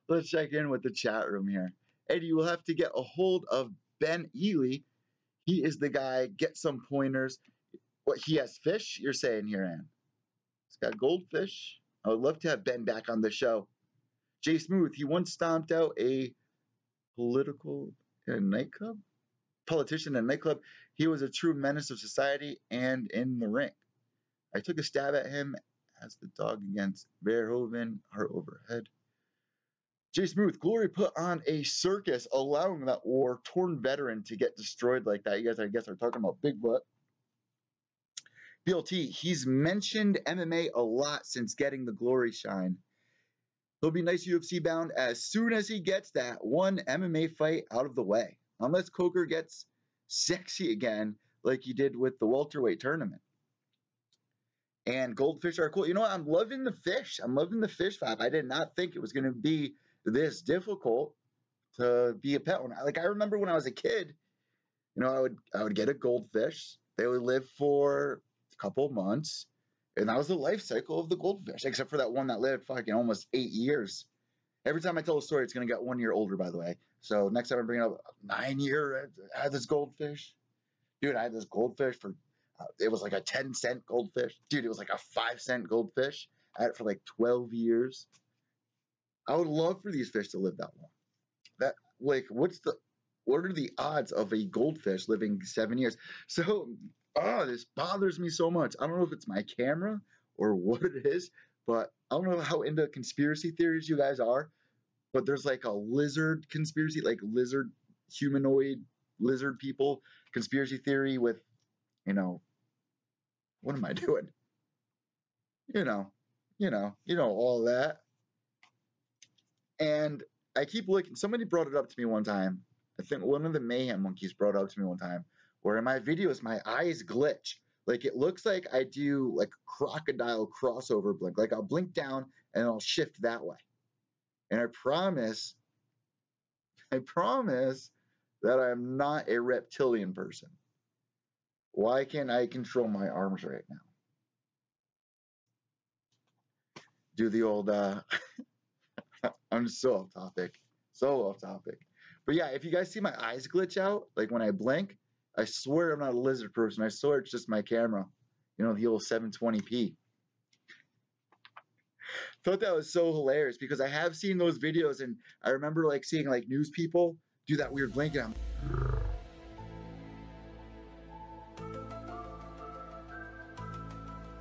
Let's check in with the chat room here. Eddie, you will have to get a hold of Ben Ely. He is the guy. Get some pointers. What, he has fish, you're saying here, Ann? He's got goldfish. I would love to have Ben back on the show. Jay Smooth, he once stomped out a politician in a nightclub. He was a true menace of society and in the ring. I took a stab at him as the dog against Verhoeven, heart overhead. Jay Smooth, Glory put on a circus allowing that war-torn veteran to get destroyed like that. You guys, I guess, are talking about Big Butt. BLT, he's mentioned MMA a lot since getting the Glory shine. He'll be nice UFC bound as soon as he gets that one MMA fight out of the way. Unless Coker gets sexy again like he did with the welterweight tournament. And goldfish are cool. You know what? I'm loving the fish. I'm loving the fish vibe. I did not think it was going to be this difficult to be a pet owner. Like, I remember when I was a kid, you know, I would get a goldfish. They would live for a couple of months, and that was the life cycle of the goldfish, except for that one that lived fucking almost 8 years. Every time I tell a story, it's going to get 1 year older, by the way. So next time I bring up 9 year, I had this goldfish. Dude, I had this goldfish for, it was like a 10-cent goldfish. Dude, it was like a 5-cent goldfish. I had it for like 12 years. I would love for these fish to live that long. That, like, what are the odds of a goldfish living 7 years? So, this bothers me so much. I don't know if it's my camera or what it is, but I don't know how into conspiracy theories you guys are, but there's like a lizard conspiracy, like lizard, humanoid lizard people conspiracy theory with, you know, what am I doing? You know, all that. And I keep looking. Somebody brought it up to me one time. I think one of the Mayhem monkeys brought it up to me one time, where in my videos, my eyes glitch. Like, it looks like I do like crocodile crossover blink. Like, I'll blink down and I'll shift that way. And I promise that I'm not a reptilian person. Why can't I control my arms right now? Do the old, I'm so off topic. But yeah, if you guys see my eyes glitch out, like when I blink, I swear I'm not a lizard person. I swear it's just my camera. You know, the old 720p. Thought that was so hilarious because I have seen those videos and I remember like seeing like news people do that weird blink and I'm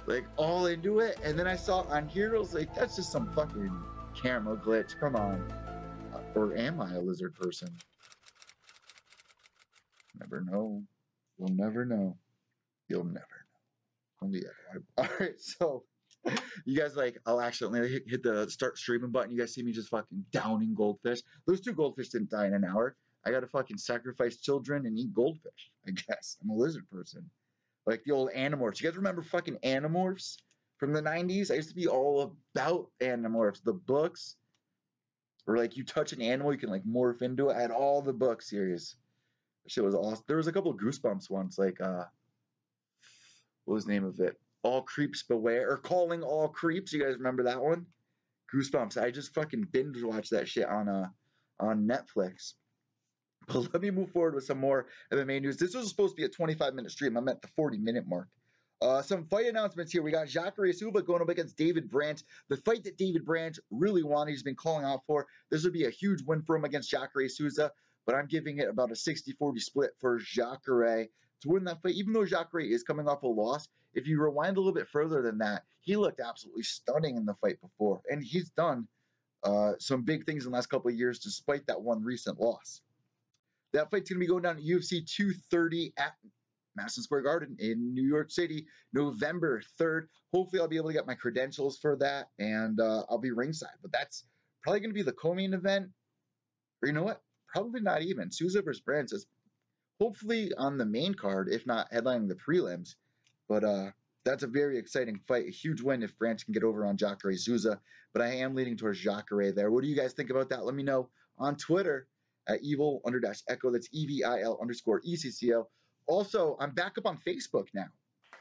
like all into it. And then I saw on here, I was like, that's just some fucking camera glitch. Come on. Or am I a lizard person? Never know. You'll never know. You'll never know. Only all right, so you guys, like, I'll accidentally hit the start streaming button. You guys see me just fucking downing goldfish. Those 2 goldfish didn't die in an hour. I gotta fucking sacrifice children and eat goldfish, I guess. I'm a lizard person. Like the old Animorphs. You guys remember fucking Animorphs from the 90s? I used to be all about Animorphs. The books. Or like you touch an animal, you can like morph into it. I had all the book series. That shit was awesome. There was a couple of Goosebumps ones, like what was the name of it? All Creeps Beware, or Calling All Creeps. You guys remember that one? Goosebumps. I just fucking binge watched that shit on Netflix. But let me move forward with some more MMA news. This was supposed to be a 25-minute stream. I'm at the 40-minute mark. Some fight announcements here. We got Jacare Souza going up against David Branch. The fight that David Branch really wanted, he's been calling out for. This would be a huge win for him against Jacare Souza, but I'm giving it about a 60-40 split for Jacare to win that fight. Even though Jacare is coming off a loss, if you rewind a little bit further than that, he looked absolutely stunning in the fight before. And he's done some big things in the last couple of years despite that one recent loss. That fight's going to be going down at UFC 230 at Madison Square Garden in New York City, November 3rd. Hopefully, I'll be able to get my credentials for that, and I'll be ringside. But that's probably going to be the co-main event. Or you know what? Probably not even. Souza versus Branch is hopefully on the main card, if not headlining the prelims. But that's a very exciting fight. A huge win if Branch can get over on Jacare Souza. But I am leaning towards Jacare there. What do you guys think about that? Let me know on Twitter at evil_echo. That's EVIL_ECCO. Also, I'm back up on Facebook now.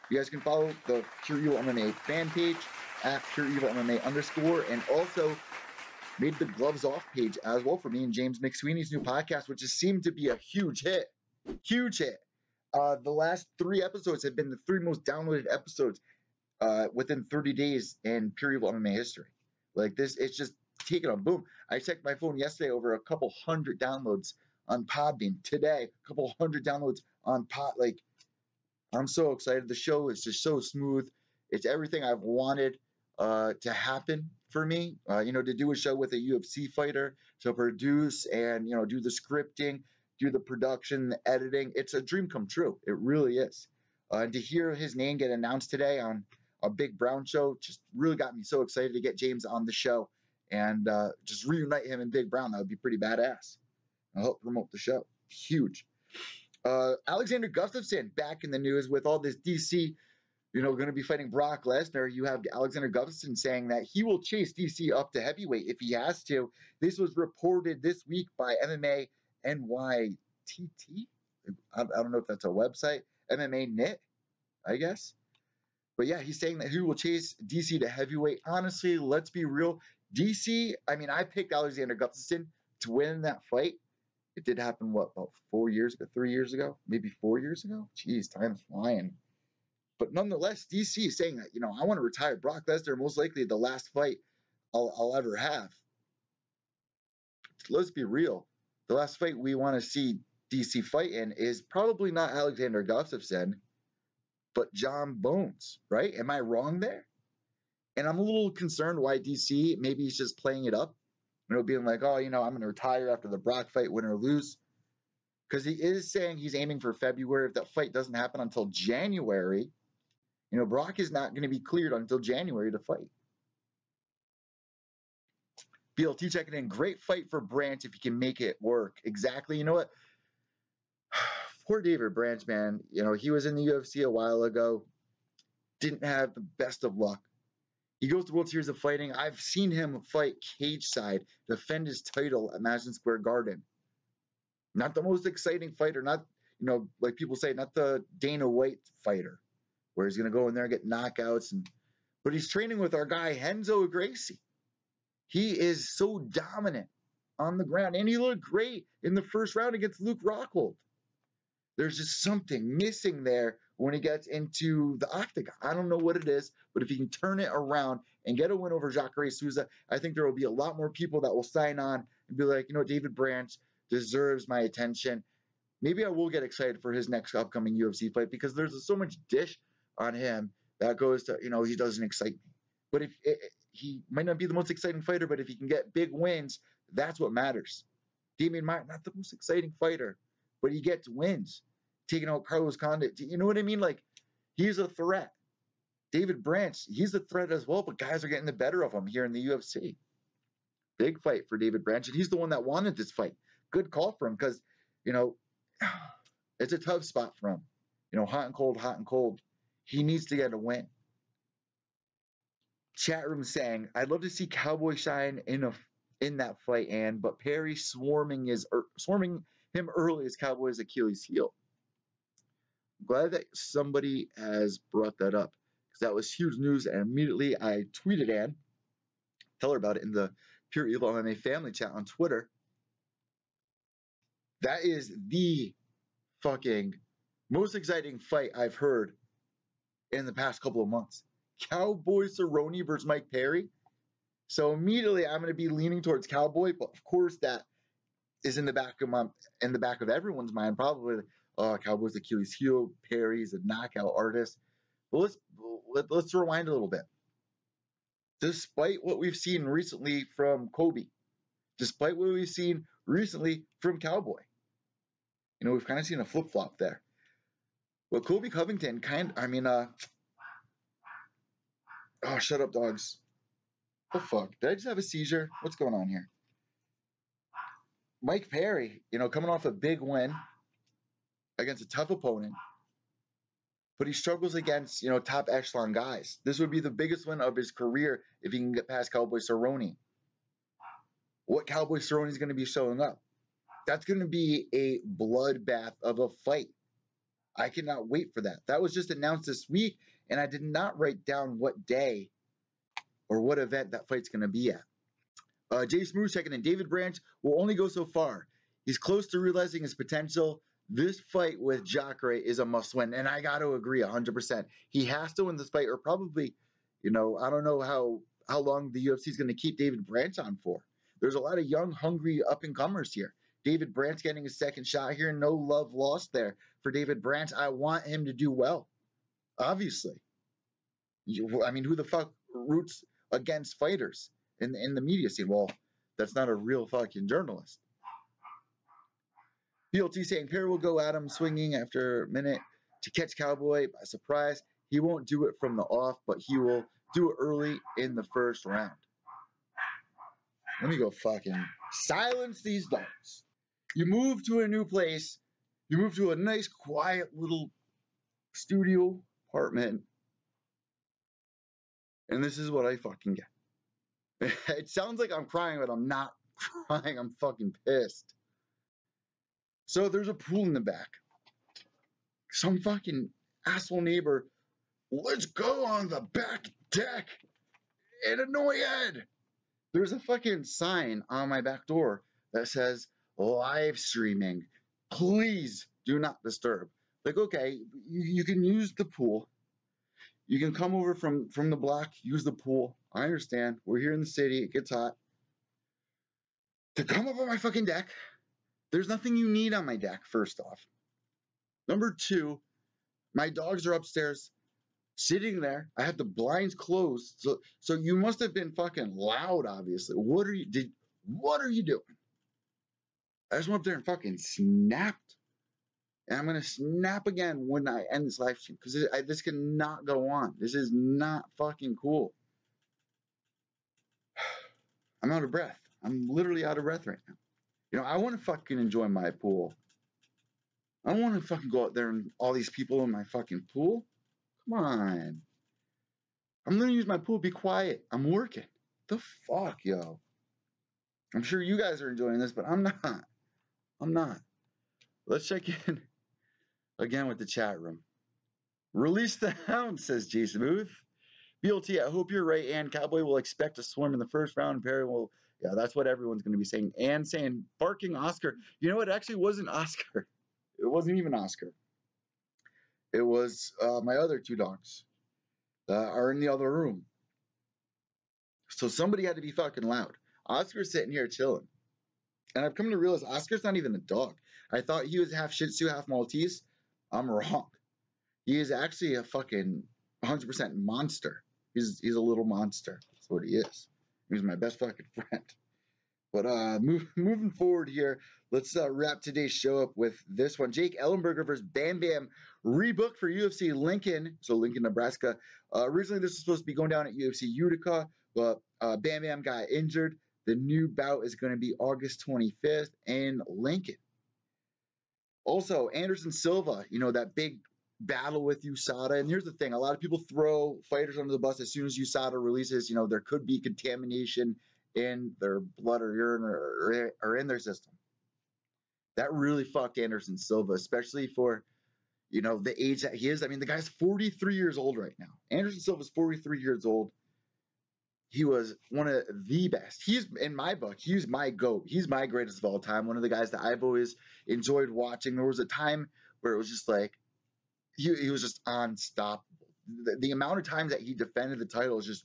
You guys can follow the Pure Evil MMA fan page at Pure Evil MMA _. And also, made the Gloves Off page as well for me and James McSweeney's new podcast, which has seemed to be a huge hit. Huge hit. The last 3 episodes have been the 3 most downloaded episodes within 30 days in Pure EVil MMA history. Like this, it's just taking a boom. I checked my phone yesterday, over a couple hundred downloads on Podbean. Today, a couple hundred downloads on Pod. Like, I'm so excited. The show is just so smooth. It's everything I've wanted to happen for me. To do a show with a UFC fighter, to produce and, do the scripting, do the production, the editing. It's a dream come true. It really is. And to hear his name get announced today on a Big Brown show just really got me so excited to get James on the show and just reunite him and Big Brown. That would be pretty badass. I'll help promote the show. Huge. Alexander Gustafsson back in the news with all this DC, going to be fighting Brock Lesnar. You have Alexander Gustafsson saying that he will chase DC up to heavyweight if he has to. This was reported this week by MMA NYTT. I don't know if that's a website. MMA Knit, I guess. But yeah, he's saying that he will chase DC to heavyweight. Honestly, let's be real. DC, I picked Alexander Gustafsson to win that fight. It did happen, about 4 years ago, 3 years ago, maybe 4 years ago? Jeez, time's flying. But nonetheless, DC is saying that, I want to retire Brock Lesnar, most likely the last fight I'll ever have. Let's be real. The last fight we want to see DC fight in is probably not Alexander Gustafsson, but John Bones, right? Am I wrong there? And I'm a little concerned why DC, maybe he's just playing it up, being like, oh, I'm going to retire after the Brock fight, win or lose. Because he is saying he's aiming for February. If that fight doesn't happen until January, Brock is not going to be cleared until January to fight. BLT checking in. Great fight for Branch if he can make it work. Exactly. You know what? Poor David Branch, man. He was in the UFC a while ago. Didn't have the best of luck. He goes to World Series of Fighting. I've seen him fight cage side, defend his title at Madison Square Garden. Not the most exciting fighter. Not, like people say, not the Dana White fighter, where he's going to go in there and get knockouts. But he's training with our guy, Renzo Gracie. He is so dominant on the ground. And he looked great in the first round against Luke Rockhold. There's just something missing there when he gets into the octagon. I don't know what it is, but if he can turn it around and get a win over Jacare Souza, I think there will be a lot more people that will sign on and be like, David Branch deserves my attention. Maybe I will get excited for his next upcoming UFC fight because there's so much dish on him that goes to, he doesn't excite me. But if he might not be the most exciting fighter, but if he can get big wins, that's what matters. Damian Maia, not the most exciting fighter, but he gets wins. Taking out Carlos Condit. You know what I mean? Like, he's a threat. David Branch, he's a threat as well, but guys are getting the better of him here in the UFC. Big fight for David Branch, and he's the one that wanted this fight. Good call for him because, it's a tough spot for him. Hot and cold. He needs to get a win. Chat room saying, I'd love to see Cowboy shine in that fight, but Perry swarming him early as Cowboy's Achilles heel. I'm glad that somebody has brought that up because that was huge news. And immediately I tweeted Ann, tell her about it in the Pure EVil MMA family chat on Twitter. That is the fucking most exciting fight I've heard in the past couple of months. Cowboy Cerrone versus Mike Perry. So immediately I'm going to be leaning towards Cowboy, but of course that is in the back of everyone's mind, probably. Cowboy's Achilles heel, Perry's a knockout artist. But let's rewind a little bit. Despite what we've seen recently from Colby, despite what we've seen recently from Cowboy, we've kind of seen a flip-flop there. Well, Colby Covington oh, shut up, dogs. Oh, fuck. Did I just have a seizure? What's going on here? Mike Perry, coming off a big win against a tough opponent, but he struggles against, top echelon guys. This would be the biggest win of his career if he can get past Cowboy Cerrone. What Cowboy Cerrone is going to be showing up? That's going to be a bloodbath of a fight. I cannot wait for that. That was just announced this week, and I did not write down what day or what event that fight's going to be at. Jay Smooth second, and David Branch will only go so far. He's close to realizing his potential. This fight with Jacare is a must-win, and I got to agree 100%. He has to win this fight, or probably, I don't know how long the UFC is going to keep David Branch on for. There's a lot of young, hungry up-and-comers here. David Branch getting a second shot here. No love lost there for David Branch. I want him to do well, obviously. Who the fuck roots against fighters in the media scene? Well, that's not a real fucking journalist. BLT saying Perry will go at him swinging after a minute to catch Cowboy by surprise. He won't do it from the off, but he will do it early in the first round. Let me go fucking silence these dogs. You move to a new place. You move to a nice, quiet little studio apartment. And this is what I fucking get. It sounds like I'm crying, but I'm not crying. I'm fucking pissed. So there's a pool in the back. Some fucking asshole neighbor, let's go on the back deck and annoy Ed. There's a fucking sign on my back door that says live streaming. Please do not disturb. Like, okay, you can use the pool. You can come over from the block, use the pool. I understand. We're here in the city. It gets hot. To come up on my fucking deck, there's nothing you need on my deck, first off. Number two, my dogs are upstairs sitting there. I had the blinds closed. So you must have been fucking loud, obviously. What are you doing? I just went up there and fucking snapped. And I'm going to snap again when I end this live stream, because this cannot go on. This is not fucking cool. I'm out of breath. I'm literally out of breath right now. I want to fucking enjoy my pool. I don't want to fucking go out there and all these people in my fucking pool. Come on. I'm going to use my pool. Be quiet. I'm working. The fuck, yo. I'm sure you guys are enjoying this, but I'm not. I'm not. Let's check in again with the chat room. Release the hound, says J Smooth. BLT, I hope you're right, and Cowboy will expect a swarm in the first round. Perry will, yeah, that's what everyone's going to be saying. And saying, barking Oscar. It actually wasn't Oscar. It wasn't even Oscar. It was my other two dogs that are in the other room. So somebody had to be fucking loud. Oscar's sitting here chilling. And I've come to realize Oscar's not even a dog. I thought he was half Shih Tzu, half Maltese. I'm wrong. He is actually a fucking 100% monster. He's a little monster. That's what he is. He's my best fucking friend. But moving forward here, let's wrap today's show up with this one. Jake Ellenberger versus Bam Bam, rebooked for UFC Lincoln. So Lincoln, Nebraska. Originally, this was supposed to be going down at UFC Utica, but Bam Bam got injured. The new bout is going to be August 25th in Lincoln. Also, Anderson Silva, that big battle with USADA. And here's the thing. A lot of people throw fighters under the bus as soon as USADA releases. There could be contamination in their blood or urine or in their system. That really fucked Anderson Silva, especially for, the age that he is. I mean, the guy's 43 years old right now. Anderson Silva's 43 years old. He was one of the best. He's, in my book, he's my GOAT. He's my greatest of all time. One of the guys that I've always enjoyed watching. There was a time where it was just like, he was just unstoppable. The amount of times that he defended the title is just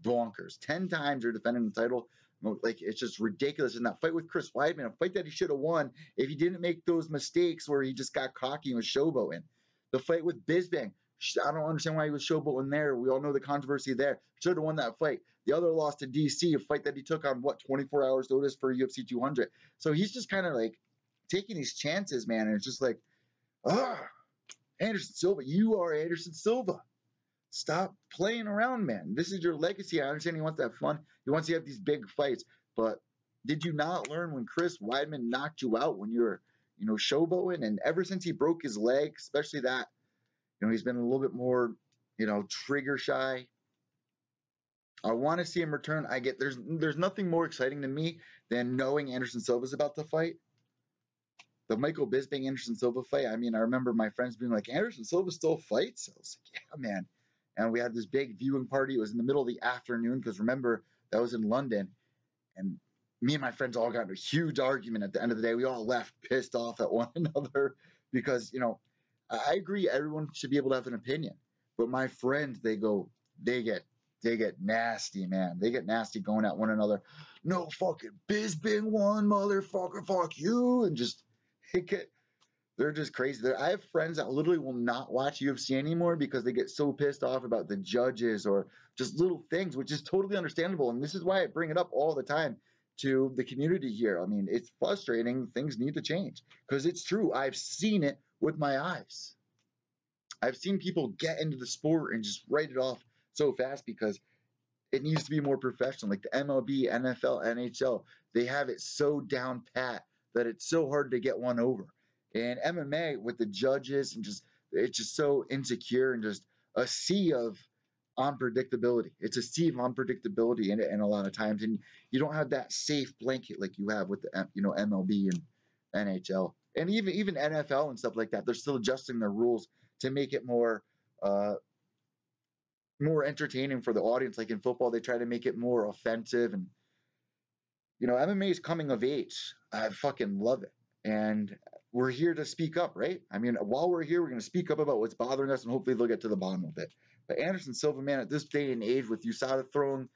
bonkers. 10 times you're defending the title. Like, it's just ridiculous. In that fight with Chris Weidman, a fight that he should have won if he didn't make those mistakes where he just got cocky and was showboating. The fight with Bisping, I don't understand why he was showboating there. We all know the controversy there. Should have won that fight. The other loss to DC, a fight that he took on, 24 hours notice for UFC 200. So he's just kind of like taking these chances, man. And it's just like, Anderson Silva, you are Anderson Silva. Stop playing around, man. This is your legacy. I understand he wants to have fun. He wants to have these big fights. But did you not learn when Chris Weidman knocked you out when you were, showboating? And ever since he broke his leg, especially that, he's been a little bit more, trigger shy. I want to see him return. There's nothing more exciting to me than knowing Anderson Silva's about to fight. The Michael Bisping Anderson Silva fight. I mean, I remember my friends being like, Anderson Silva still fights? I was like, yeah, man. And we had this big viewing party. It was in the middle of the afternoon because remember, that was in London. And me and my friends all got in a huge argument at the end of the day. We all left pissed off at one another because, you know, I agree everyone should be able to have an opinion. But my friends, they get nasty, man. They get nasty going at one another. No fucking Bisbing one, motherfucker, fuck you. And just they're just crazy. I have friends that literally will not watch UFC anymore because they get so pissed off about the judges or just little things, which is totally understandable. And this is why I bring it up all the time to the community here. I mean, it's frustrating. Things need to change because it's true. I've seen it with my eyes. I've seen people get into the sport and just write it off so fast because it needs to be more professional. Like the MLB, NFL, NHL, they have it so down pat that it's so hard to get one over. And MMA with the judges and just it's just so insecure and just a sea of unpredictability. It's a sea of unpredictability in a lot of times, and you don't have that safe blanket like you have with the MLB and NHL, and even NFL and stuff like that. They're still adjusting their rules to make it more more entertaining for the audience. Like in football, they try to make it more offensive, and you know, MMA is coming of age. I fucking love it, and we're here to speak up, right? I mean, while we're here, we're going to speak up about what's bothering us, and hopefully they'll get to the bottom of it. But Anderson Silva, man, at this day and age, with USADA throwing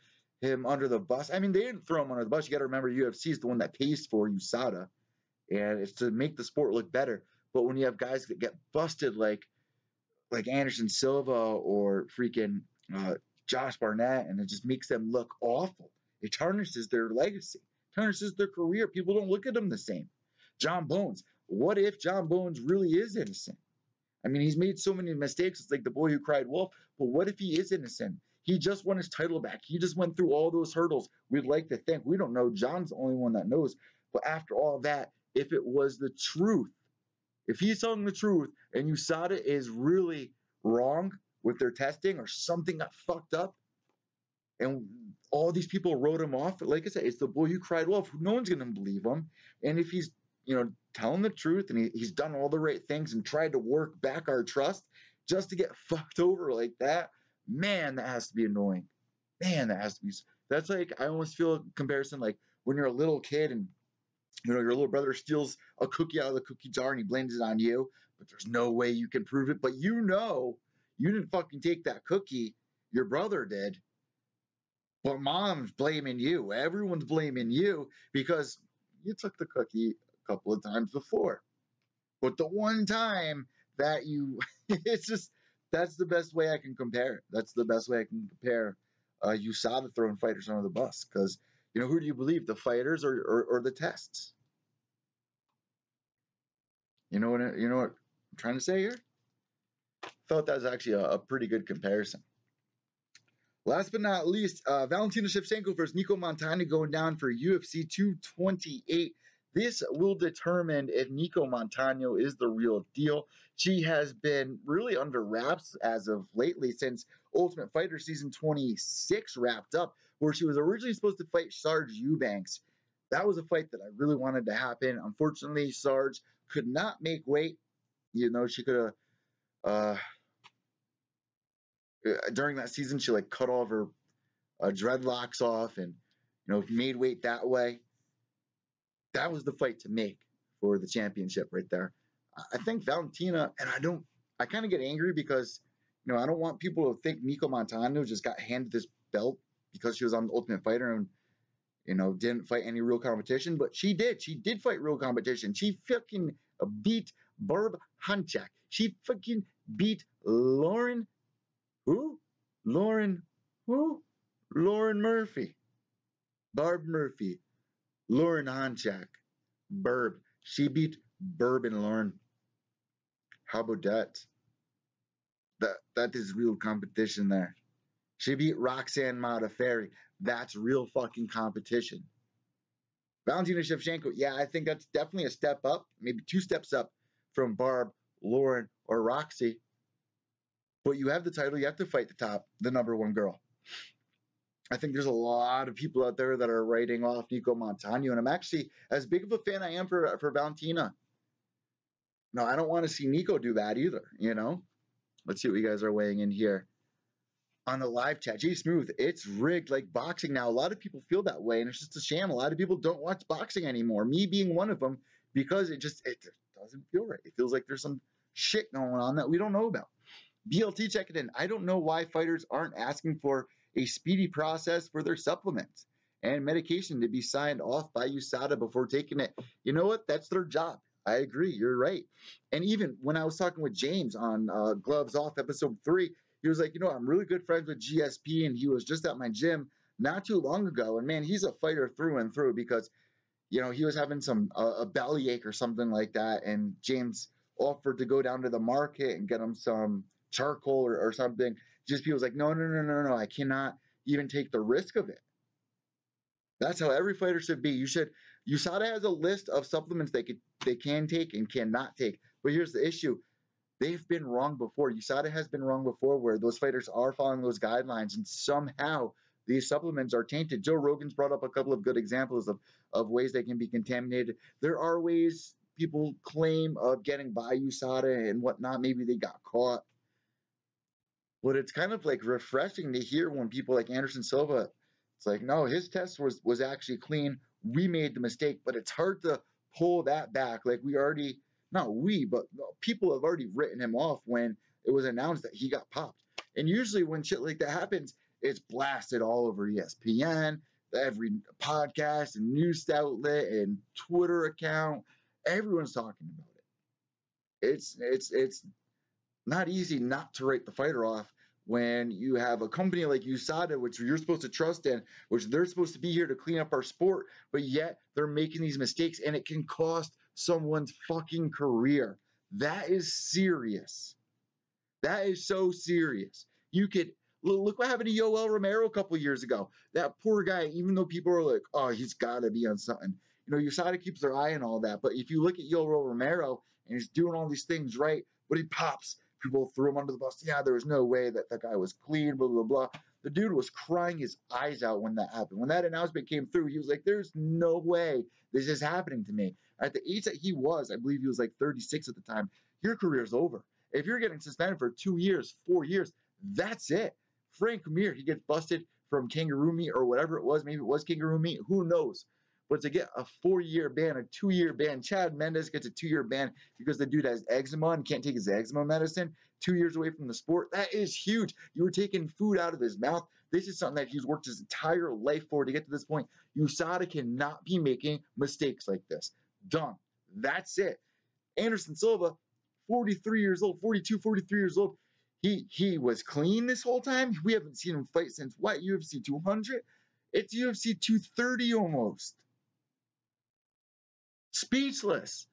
him under the bus, I mean, they didn't throw him under the bus. You got to remember, UFC is the one that pays for USADA, and it's to make the sport look better. But when you have guys that get busted like Anderson Silva or freaking Josh Barnett, and it just makes them look awful. It tarnishes their legacy, tarnishes their career. People don't look at them the same. John Bones. What if John Bones really is innocent? I mean, he's made so many mistakes. It's like the boy who cried wolf. But what if he is innocent? He just won his title back. He just went through all those hurdles. We'd like to think. We don't know. John's the only one that knows. But after all that, if it was the truth, if he's telling the truth and USADA is really wrong with their testing or something got fucked up and all these people wrote him off, like I said, it's the boy who cried wolf. No one's going to believe him. And if he's, you know, telling the truth and he's done all the right things and tried to work back our trust just to get fucked over like that, man, that has to be annoying. Man, that has to be. That's like, I almost feel a comparison like when you're a little kid and you know, your little brother steals a cookie out of the cookie jar and he blames it on you, but there's no way you can prove it. But you know, you didn't fucking take that cookie. Your brother did. But mom's blaming you. Everyone's blaming you because you took the cookie a couple of times before. But the one time that you, it's just, that's the best way I can compare it. That's the best way I can compare USADA throwing fighters under the bus because, you know, who do you believe, the fighters or the tests? You know what I'm trying to say here? Felt that was actually a pretty good comparison. Last but not least, Valentina Shevchenko versus Nico Montano going down for UFC 228. This will determine if Nico Montano is the real deal. She has been really under wraps as of lately since Ultimate Fighter Season 26 wrapped up, where she was originally supposed to fight Sarge Eubanks. That was a fight that I really wanted to happen. Unfortunately, Sarge could not make weight. You know, she could have, during that season, she like cut all of her dreadlocks off and, you know, made weight that way. That was the fight to make for the championship right there. I think Valentina, and I kind of get angry because, you know, I don't want people to think Nico Montano just got handed this belt because she was on the Ultimate Fighter and, you know, didn't fight any real competition, but she did. She did fight real competition. She fucking beat Barb Hunchak. She fucking beat Lauren Murphy. Barb Murphy. Lauren Hunchak. Barb. She beat Barb and Lauren. How about that? That is real competition there. She beat Roxanne Modafferi. That's real fucking competition. Valentina Shevchenko, yeah, I think that's definitely a step up, maybe 2 steps up from Barb, Lauren, or Roxy. But you have the title, you have to fight the number 1 girl. I think there's a lot of people out there that are writing off Nico Montano, and I'm actually, as big of a fan I am for Valentina. No, I don't want to see Nico do that either, you know? Let's see what you guys are weighing in here. on the live chat, Jay Smooth, it's rigged like boxing now. A lot of people feel that way, and it's just a sham. A lot of people don't watch boxing anymore, me being one of them, because it doesn't feel right. It feels like there's some shit going on that we don't know about. BLT checking in. I don't know why fighters aren't asking for a speedy process for their supplements and medication to be signed off by USADA before taking it. You know what? That's their job. I agree. You're right. And even when I was talking with James on Gloves Off episode 3, he was like, I'm really good friends with GSP, and he was just at my gym not too long ago. And man, he's a fighter through and through because, he was having some a bellyache or something like that. And James offered to go down to the market and get him some charcoal or something. GSP was like, no, I cannot even take the risk of it. That's how every fighter should be. USADA has a list of supplements they can take and cannot take. But here's the issue. They've been wrong before. USADA has been wrong before where those fighters are following those guidelines and somehow these supplements are tainted. Joe Rogan's brought up a couple of good examples of ways they can be contaminated. There are ways people claim of getting by USADA and whatnot. Maybe they got caught. But it's kind of like refreshing to hear when people like Anderson Silva, it's like, no, his test was actually clean. We made the mistake, but it's hard to pull that back. Like but people have already written him off when it was announced that he got popped. And usually when shit like that happens, it's blasted all over ESPN, every podcast and news outlet and Twitter account. Everyone's talking about it. It's not easy not to write the fighter off when you have a company like USADA, which you're supposed to trust in, which they're supposed to be here to clean up our sport, but yet they're making these mistakes and it can cost someone's fucking career. That is serious. That is so serious. You could look what happened to Yoel Romero a couple of years ago. That poor guy, even though people are like, oh, he's got to be on something. USADA keeps their eye on all that. But if you look at Yoel Romero and he's doing all these things right, but he pops, people threw him under the bus. Yeah, there was no way that guy was clean, blah, blah, blah. The dude was crying his eyes out when that happened. When that announcement came through, he was like, there's no way this is happening to me. At the age that he was, I believe he was like 36 at the time, your career's over. If you're getting suspended for 2 years, 4 years, that's it. Frank Mir, he gets busted from kangaroo meat or whatever it was. Maybe it was kangaroo meat. Who knows? But to get a 4-year ban, a 2-year ban, Chad Mendes gets a 2-year ban because the dude has eczema and can't take his eczema medicine. 2 years away from the sport. That is huge. You were taking food out of his mouth. This is something that he's worked his entire life for to get to this point. USADA cannot be making mistakes like this. Done. That's it. Anderson Silva, 43 years old, 42, 43 years old. He was clean this whole time. We haven't seen him fight since what? UFC 200? It's UFC 230 almost. Speechless.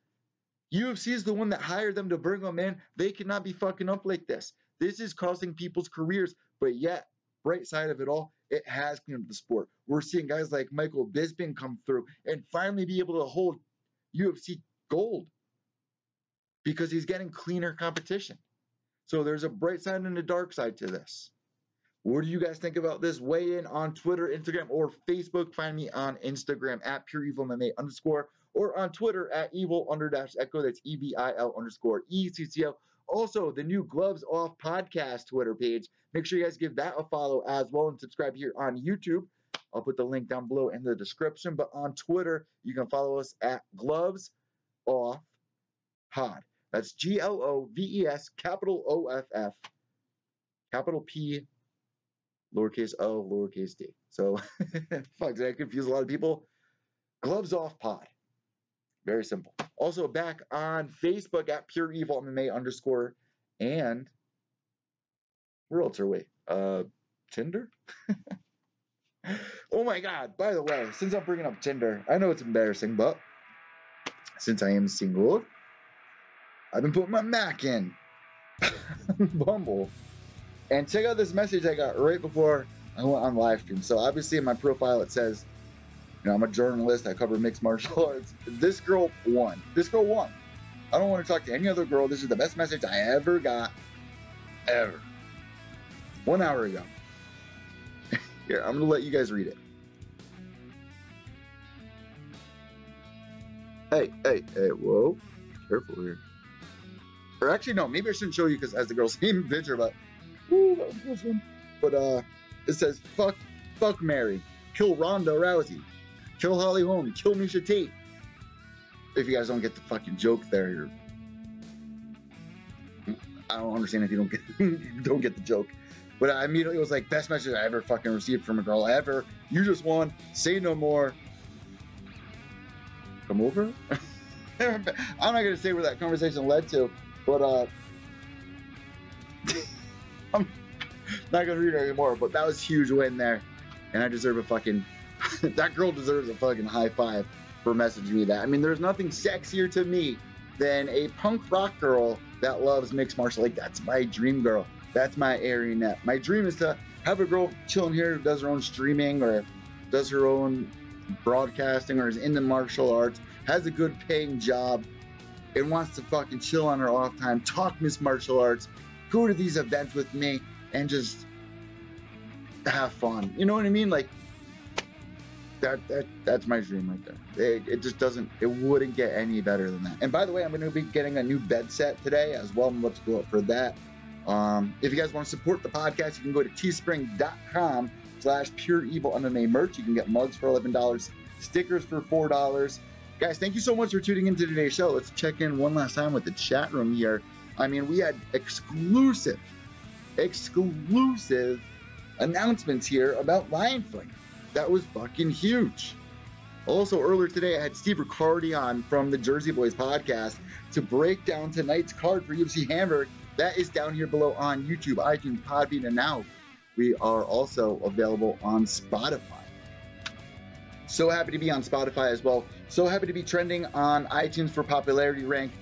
UFC is the one that hired them to bring them in. They cannot be fucking up like this. This is costing people's careers, but yet, bright side of it all, it has cleaned up the sport. We're seeing guys like Michael Bisping come through and finally be able to hold UFC gold because he's getting cleaner competition. So there's a bright side and a dark side to this. What do you guys think about this? Weigh in on Twitter, Instagram, or Facebook. Find me on Instagram at Pure EVil MMA _ or on Twitter at evil_echo. That's EVIL_ECCO. Also, the new Gloves Off podcast Twitter page. Make sure you guys give that a follow as well and subscribe here on YouTube. I'll put the link down below in the description. But on Twitter, you can follow us at Gloves Off Pod. That's GLOVES, capital OFF, capital P, lowercase o, lowercase d. So, fuck, that confuse a lot of people. Gloves Off Pod. Very simple. Also back on Facebook at Pure EVil MMA _ and where else are we? Tinder? Oh my God, by the way, since I'm bringing up Tinder, I know it's embarrassing, but since I am single, I've been putting my Mac in Bumble. And check out this message I got right before I went on live stream. So obviously in my profile it says, I'm a journalist. I cover mixed martial arts. This girl won. This girl won. I don't want to talk to any other girl. This is the best message I ever got. Ever. 1 hour ago. Here, I'm going to let you guys read it. Hey, whoa. Careful here. Or actually, no, maybe I shouldn't show you because as the girl's name picture, but ooh, that was a close one. But it says fuck Mary, kill Ronda Rousey, kill Holly Holm, kill Misha Tate. If you guys don't get the fucking joke there, I don't understand if you don't get the joke. But I immediately was like, best message I ever fucking received from a girl ever. You just won. Say no more. Come over. I'm not gonna say where that conversation led to, but I'm not gonna read it anymore. But that was a huge win there, and I deserve a fucking. That girl deserves a fucking high five for messaging me that. I mean, there's nothing sexier to me than a punk rock girl that loves mixed martial. Like, that's my dream girl. That's my Arionette. My dream is to have a girl chilling here who does her own streaming or does her own broadcasting or is into martial arts, has a good paying job, and wants to fucking chill on her off time, talk Miss Martial Arts, go to these events with me, and just have fun. You know what I mean? Like, that's my dream right there. It just doesn't, it wouldn't get any better than that. And by the way, I'm going to be getting a new bed set today as well. I'm about to go up for that. If you guys want to support the podcast, you can go to teespring.com/Pure EVil MMA merch. You can get mugs for $11, stickers for $4. Guys, thank you so much for tuning into today's show. Let's check in one last time with the chat room here. I mean, we had exclusive announcements here about Lion Fight. That was fucking huge. Also, earlier today, I had Steve Riccardi on from the Jersey Boys podcast to break down tonight's card for UFC Hamburg. That is down here below on YouTube, iTunes, Podbean, and now we are also available on Spotify. So happy to be on Spotify as well. So happy to be trending on iTunes for popularity rank.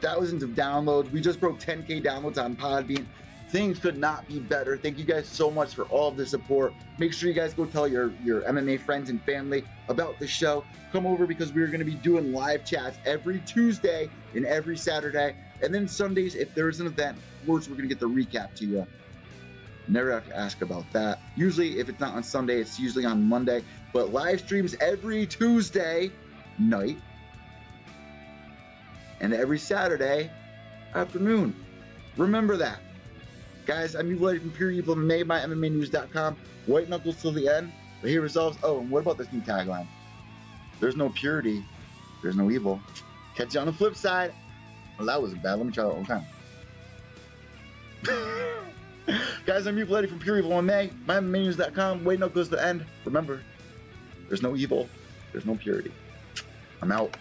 Thousands of downloads. We just broke 10K downloads on Podbean. Things could not be better. Thank you guys so much for all of the support. Make sure you guys go tell your MMA friends and family about the show. Come over because we're going to be doing live chats every Tuesday and every Saturday. And then Sundays, if there is an event, of course, we're going to get the recap to you. Never have to ask about that. Usually, if it's not on Sunday, it's usually on Monday. But live streams every Tuesday night and every Saturday afternoon. Remember that. Guys, I'm Evil from Pure EVil MMA, my MMAnews.com. White knuckles till the end. But here resolves. Oh, and what about this new tagline? There's no purity. There's no evil. Catch you on the flip side. Well, that wasn't bad. Let me try that one time. Guys, I'm Evil from Pure EVil MMA, my MMAnews.com. White knuckles to the end. Remember, there's no evil. There's no purity. I'm out.